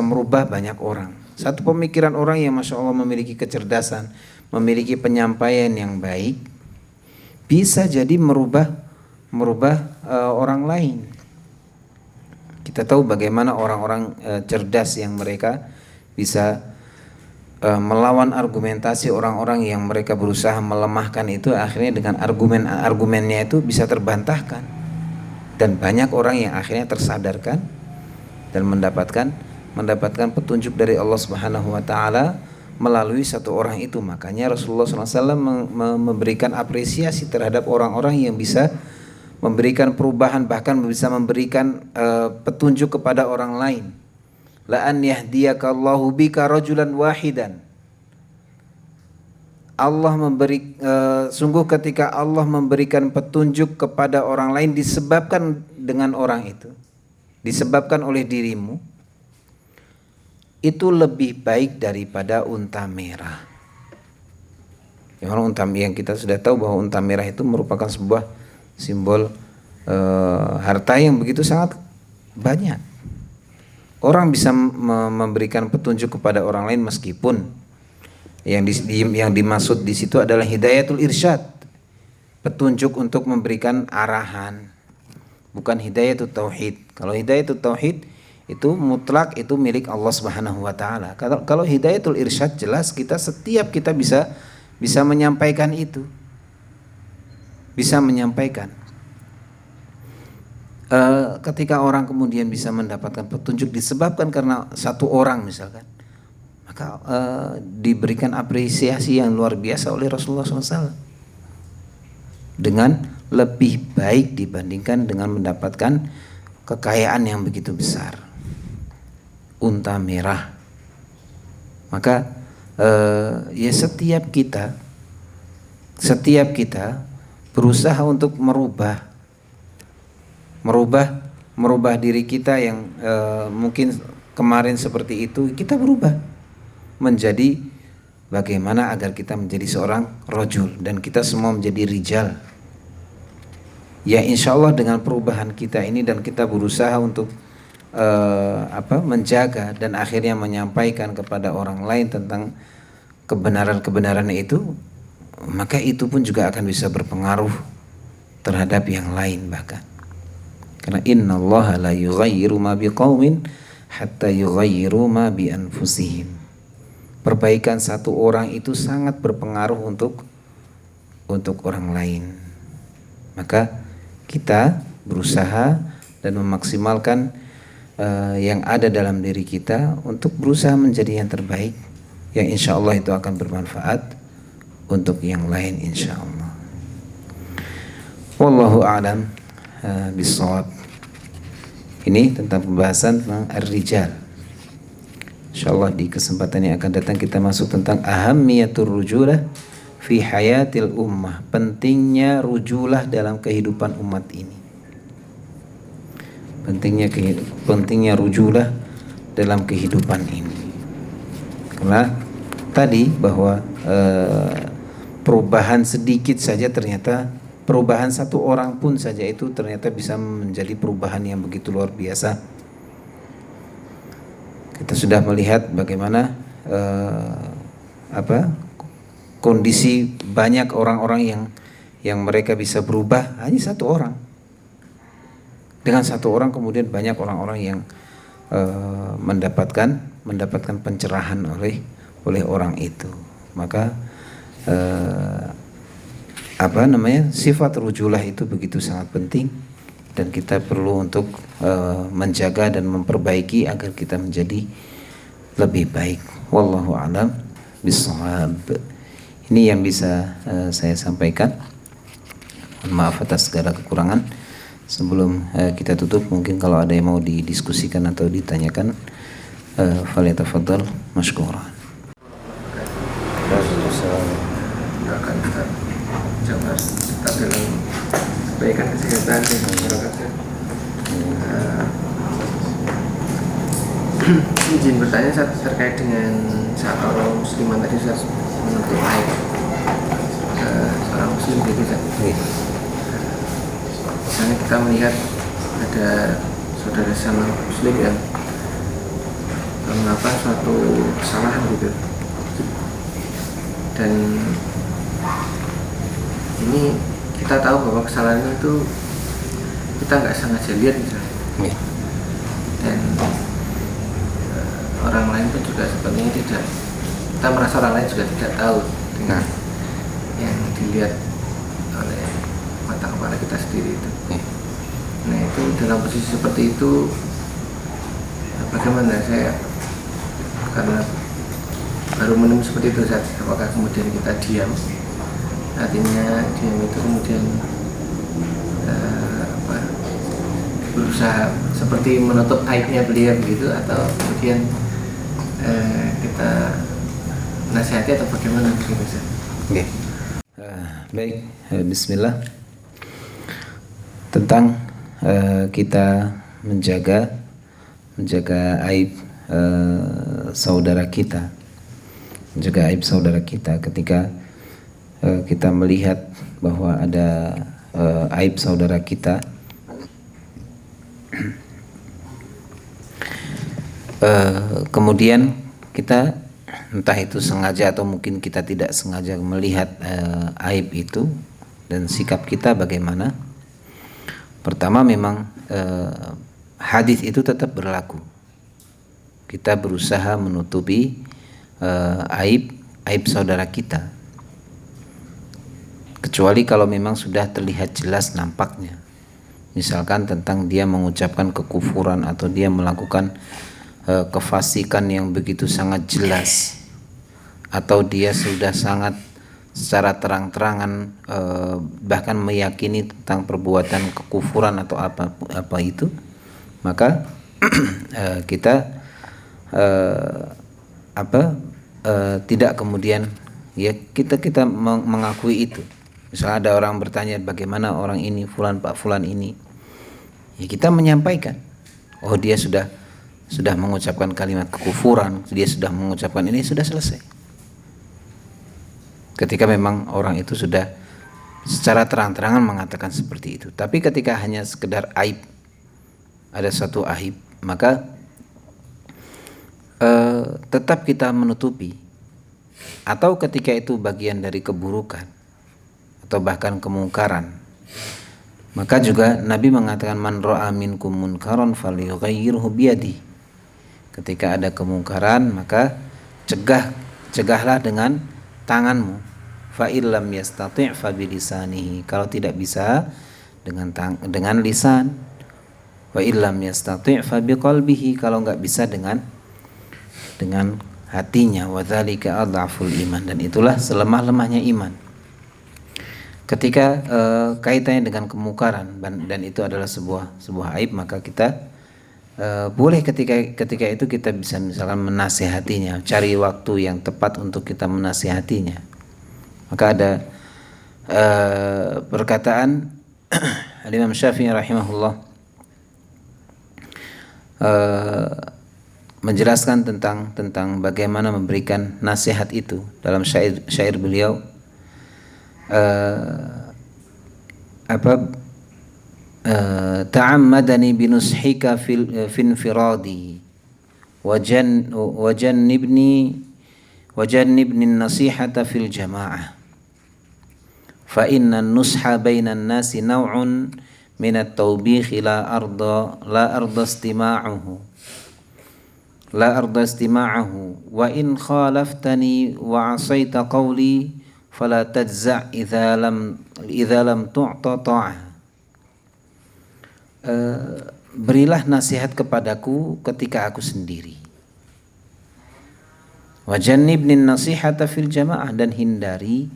Speaker 2: merubah banyak orang. Satu pemikiran orang yang Masya Allah memiliki kecerdasan, memiliki penyampaian yang baik, bisa jadi merubah orang lain. Kita tahu bagaimana orang-orang cerdas yang mereka bisa melawan argumentasi orang-orang yang mereka berusaha melemahkan itu, akhirnya dengan argumennya itu bisa terbantahkan. Dan banyak orang yang akhirnya tersadarkan dan mendapatkan petunjuk dari Allah Subhanahu wa taala melalui satu orang itu. Makanya Rasulullah SAW memberikan apresiasi terhadap orang-orang yang bisa memberikan perubahan, bahkan bisa memberikan petunjuk kepada orang lain. La an yahdiyakallahu bika rajulan wahidan. Allah sungguh ketika Allah memberikan petunjuk kepada orang lain disebabkan dengan orang itu, disebabkan oleh dirimu, itu lebih baik daripada unta merah. Yang kita sudah tahu bahwa unta merah itu merupakan sebuah simbol harta yang begitu sangat banyak. Orang bisa memberikan petunjuk kepada orang lain meskipun yang dimaksud di situ adalah hidayatul irsyad, petunjuk untuk memberikan arahan, bukan hidayatul tauhid. Kalau hidayatul tauhid itu mutlak, itu milik Allah Subhanahu wa taala. Kalau hidayatul irsyad jelas setiap kita bisa menyampaikan itu. Bisa menyampaikan. Ketika orang kemudian bisa mendapatkan petunjuk disebabkan karena satu orang misalkan, maka diberikan apresiasi yang luar biasa oleh Rasulullah SAW dengan lebih baik dibandingkan dengan mendapatkan kekayaan yang begitu besar, unta merah. Maka ya setiap kita berusaha untuk merubah diri kita yang mungkin kemarin seperti itu, kita berubah menjadi bagaimana agar kita menjadi seorang rajul dan kita semua menjadi rijal. Ya insya Allah dengan perubahan kita ini dan kita berusaha untuk menjaga dan akhirnya menyampaikan kepada orang lain tentang kebenaran-kebenaran itu, maka itu pun juga akan bisa berpengaruh terhadap yang lain bahkan. Karena innallaha la yughayyiru ma biqaumin hatta yughayyiru ma bi anfusihim. perbaikan satu orang itu sangat berpengaruh untuk orang lain. Maka kita berusaha dan memaksimalkan yang ada dalam diri kita untuk berusaha menjadi yang terbaik, yang insya Allah itu akan bermanfaat untuk yang lain insya Allah. Wallahu a'lam bishawab. Ini tentang pembahasan tentang ar-rijal. Insyaallah di kesempatan yang akan datang kita masuk tentang ahammiyatur rujulah fi hayatil ummah, pentingnya rujulah dalam kehidupan umat ini. Pentingnya rujulah dalam kehidupan ini. Karena tadi bahwa perubahan sedikit saja ternyata, perubahan satu orang pun saja itu ternyata bisa menjadi perubahan yang begitu luar biasa. Kita sudah melihat bagaimana kondisi banyak orang-orang yang mereka bisa berubah hanya satu orang. Dengan satu orang kemudian banyak orang-orang yang mendapatkan pencerahan oleh orang itu. Maka sifat rujulah itu begitu sangat penting, dan kita perlu untuk menjaga dan memperbaiki agar kita menjadi lebih baik. Wallahu a'lam bishawab. Ini yang bisa saya sampaikan. Maaf atas segala kekurangan. Sebelum kita tutup, mungkin kalau ada yang mau didiskusikan atau ditanyakan, falyatafaddal mashkuran.
Speaker 3: Akan kita jangan tetap dalam kebaikan kesehatan dan masyarakat. Izin bertanya terkait dengan saat orang musliman tadi saya menuntut aib seorang muslim gitu Ustaz. Misalnya kita melihat ada saudara sama muslim yang melakukan suatu kesalahan gitu, dan ini kita tahu bahwa kesalahan itu kita nggak sengaja lihat misalnya, dan orang lain pun juga sebenarnya tidak, kita merasa orang lain juga tidak tahu dengan yang dilihat oleh mata kepala kita sendiri itu. Nah itu dalam posisi seperti itu bagaimana, saya karena baru menemukan seperti itu saat, apakah kemudian kita diam, artinya diam itu kemudian berusaha seperti menutup aibnya beliau begitu, atau kemudian kita nasihati atau bagaimana begitu Ustaz?
Speaker 2: Baik, bismillah. Tentang kita menjaga aib saudara kita, menjaga aib saudara kita ketika kita melihat bahwa ada aib saudara kita, kemudian kita entah itu sengaja atau mungkin kita tidak sengaja melihat aib itu, dan sikap kita bagaimana. Pertama, memang hadis itu tetap berlaku. Kita berusaha menutupi aib saudara kita, kecuali kalau memang sudah terlihat jelas nampaknya. Misalkan tentang dia mengucapkan kekufuran atau dia melakukan kefasikan yang begitu sangat jelas, atau dia sudah sangat secara terang-terangan bahkan meyakini tentang perbuatan kekufuran atau apa itu, maka kita tidak kemudian kita mengakui itu. Misalnya ada orang bertanya bagaimana orang ini Pak Fulan ini, ya kita menyampaikan, oh dia sudah mengucapkan kalimat kekufuran, dia sudah mengucapkan ini, sudah selesai. Ketika memang orang itu sudah secara terang-terangan mengatakan seperti itu. Tapi ketika hanya sekedar aib, ada satu aib, maka tetap kita menutupi. Atau ketika itu bagian dari keburukan atau bahkan kemungkaran, maka juga Nabi mengatakan man ra'a minkum munkaran falyughayyirhu biyadihi. Ketika ada kemungkaran, maka cegah cegahlah dengan tanganmu. Fa illam yastati' fa bilisanihi, kalau tidak bisa dengan lisan. Wa illam yastati' fa biqalbihi, kalau enggak bisa dengan hatinya. Wa dzalika adhaful iman, dan itulah selemah-lemahnya iman. Ketika kaitannya dengan kemukaran dan itu adalah sebuah aib, maka kita boleh ketika itu kita bisa misalkan menasihatinya, cari waktu yang tepat untuk kita menasihatinya. Maka ada perkataan Imam Syafi'i rahimahullah menjelaskan tentang bagaimana memberikan nasihat itu dalam syair beliau. Ta'ammadani binushika fil infiradi wajannibni nasihata fil jama'ah, fa inna nusha bainan nasi naw'un min at-tawbikh la arda istima'ahu wa in khalaftani wa 'asaita qawli fala tajza' idza lam tu'ta ta'ah. Berilah nasihat kepadaku ketika aku sendiri. Wajannibni nasihata fil jamaah, dan hindari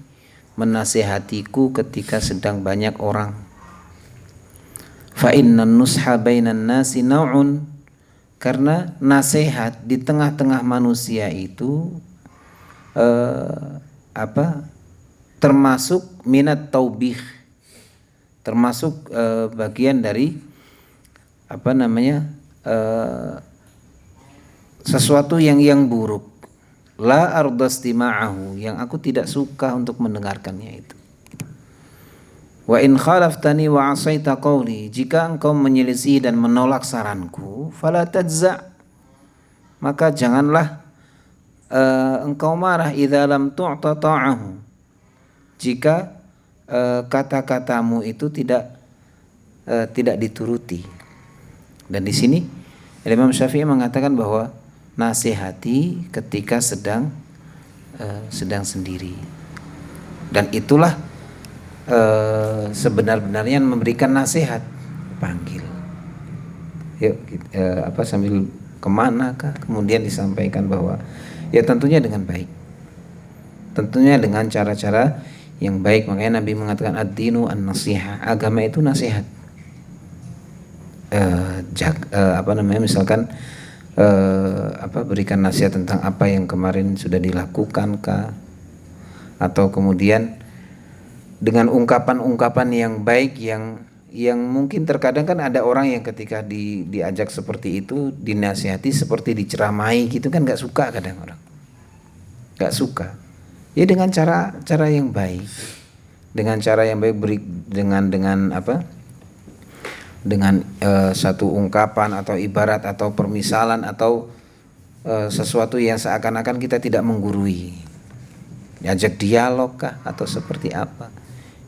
Speaker 2: menasihatiku ketika sedang banyak orang. Fa innan nusha bainan nasi naw'un, karena nasihat di tengah-tengah manusia itu termasuk minat taubih, termasuk bagian dari sesuatu yang buruk. La ardastima'ahu, yang aku tidak suka untuk mendengarkannya itu. Wa in khalaftani wa 'asaita qawli, jika engkau menyelisih dan menolak saranku, fala tajza', maka janganlah engkau marah. Idza lam tu'ta ta'ahu, jika kata-katamu itu tidak dituruti. Dan di sini Imam Syafi'i mengatakan bahwa nasihati ketika sedang sendiri, dan itulah sebenar-benarnya memberikan nasihat. Panggil, yuk sambil kemana kah, kemudian disampaikan bahwa ya tentunya dengan baik, tentunya dengan cara-cara yang baik. Makanya Nabi mengatakan ad-dinu an-nasihah, agama itu nasihat. Misalkan berikan nasihat tentang apa yang kemarin sudah dilakukan kah, atau kemudian dengan ungkapan-ungkapan yang baik yang mungkin terkadang kan ada orang yang ketika diajak seperti itu, dinasihati seperti diceramai gitu kan, nggak suka, kadang orang nggak suka. Ya dengan cara yang baik, dengan cara yang baik, dengan satu ungkapan atau ibarat atau permisalan atau sesuatu yang seakan-akan kita tidak menggurui, diajak dialog kah atau seperti apa,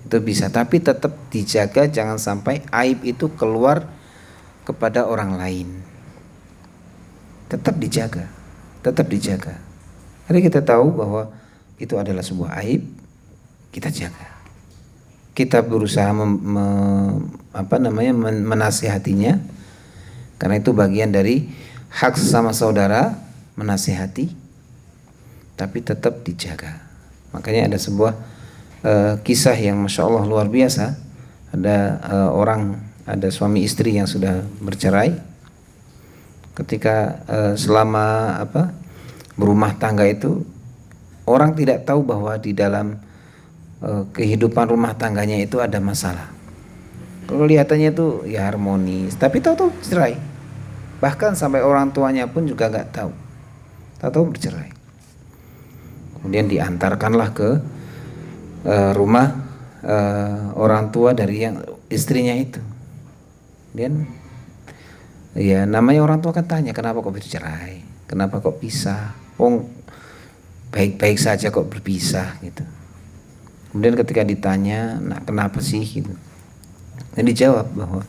Speaker 2: itu bisa. Tapi tetap dijaga, jangan sampai aib itu keluar kepada orang lain. Tetap dijaga. Jadi kita tahu bahwa itu adalah sebuah aib, kita jaga. Kita berusaha menasihatinya, karena itu bagian dari hak sesama saudara, menasihati, tapi tetap dijaga. Makanya ada sebuah kisah yang Masya Allah luar biasa. Ada suami istri yang sudah bercerai. Ketika selama berumah tangga itu, orang tidak tahu bahwa di dalam kehidupan rumah tangganya itu ada masalah. Kelihatannya itu ya harmonis, tapi tahu-tahu cerai. Bahkan sampai orang tuanya pun juga nggak tahu. Tahu-tahu bercerai. Kemudian diantarkanlah ke rumah orang tua dari yang istrinya itu. Dan ya namanya orang tua kan tanya, kenapa kok bercerai? Kenapa kok pisah? Baik-baik saja kok berpisah gitu. Kemudian ketika ditanya, nah kenapa sih gitu, dan dijawab bahwa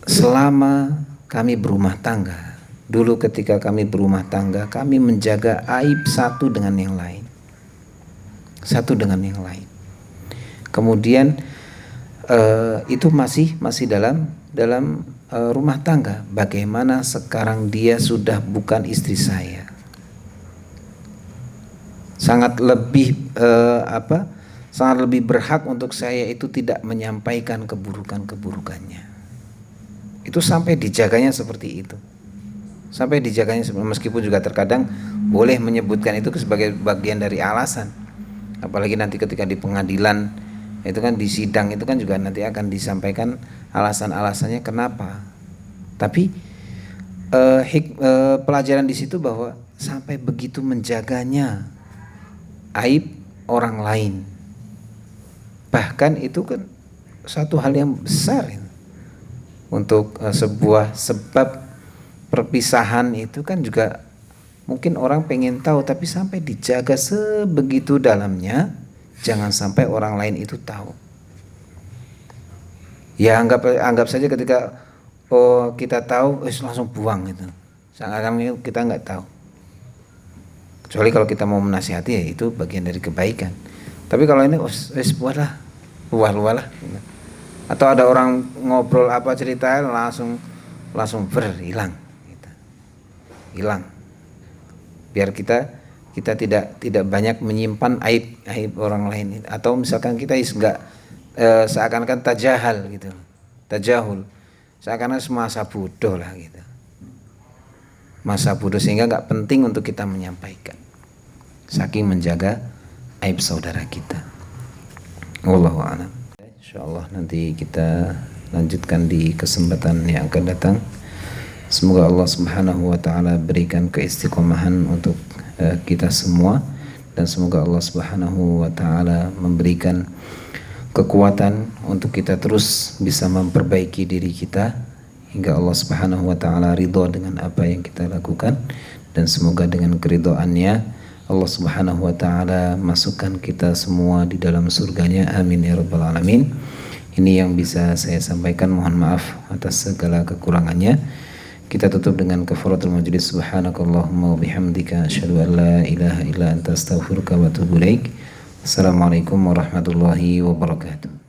Speaker 2: selama kami berumah tangga, Dulu ketika kami berumah tangga, kami menjaga aib satu dengan yang lain. Satu dengan yang lain. Kemudian itu masih dalam rumah tangga. Bagaimana sekarang dia sudah bukan istri saya? Sangat lebih sangat lebih berhak untuk saya itu tidak menyampaikan keburukannya. Itu sampai dijaganya seperti itu. Sampai dijaganya, meskipun juga terkadang boleh menyebutkan itu sebagai bagian dari alasan. Apalagi nanti ketika di pengadilan, itu kan di sidang itu kan juga nanti akan disampaikan alasan-alasannya kenapa. Tapi pelajaran di situ bahwa sampai begitu menjaganya aib orang lain. Bahkan itu kan satu hal yang besar ya. Untuk sebuah sebab perpisahan itu kan juga mungkin orang pengen tahu, tapi sampai dijaga sebegitu dalamnya, jangan sampai orang lain itu tahu. Ya anggap saja ketika kita tahu, langsung buang gitu. Seakan-akan kita nggak tahu. Kecuali kalau kita mau menasihati, ya itu bagian dari kebaikan. Tapi kalau ini buatlah, luah-luah. Atau ada orang ngobrol apa cerita langsung hilang. Hilang, biar kita tidak banyak menyimpan aib orang lain. Atau misalkan kita enggak seakan-akan tajahul, seakan-akan semasa bodoh lah gitu, masa bodoh, sehingga enggak penting untuk kita menyampaikan, saking menjaga aib saudara kita. Wallahu a'lam. Insyaallah nanti kita lanjutkan di kesempatan yang akan datang. Semoga Allah Subhanahu wa taala berikan keistiqomahan untuk kita semua, dan semoga Allah Subhanahu wa taala memberikan kekuatan untuk kita terus bisa memperbaiki diri kita hingga Allah Subhanahu wa taala ridha dengan apa yang kita lakukan, dan semoga dengan keridhaannya Allah Subhanahu wa taala masukkan kita semua di dalam surganya. Amin ya rabbal alamin. Ini yang bisa saya sampaikan, mohon maaf atas segala kekurangannya. Kita tutup dengan kafaratul majlis. Subhanakallahumma wa bihamdika asyhadu an la ilaha illa anta astaghfiruka wa atubu ilaik. Assalamualaikum warahmatullahi wabarakatuh.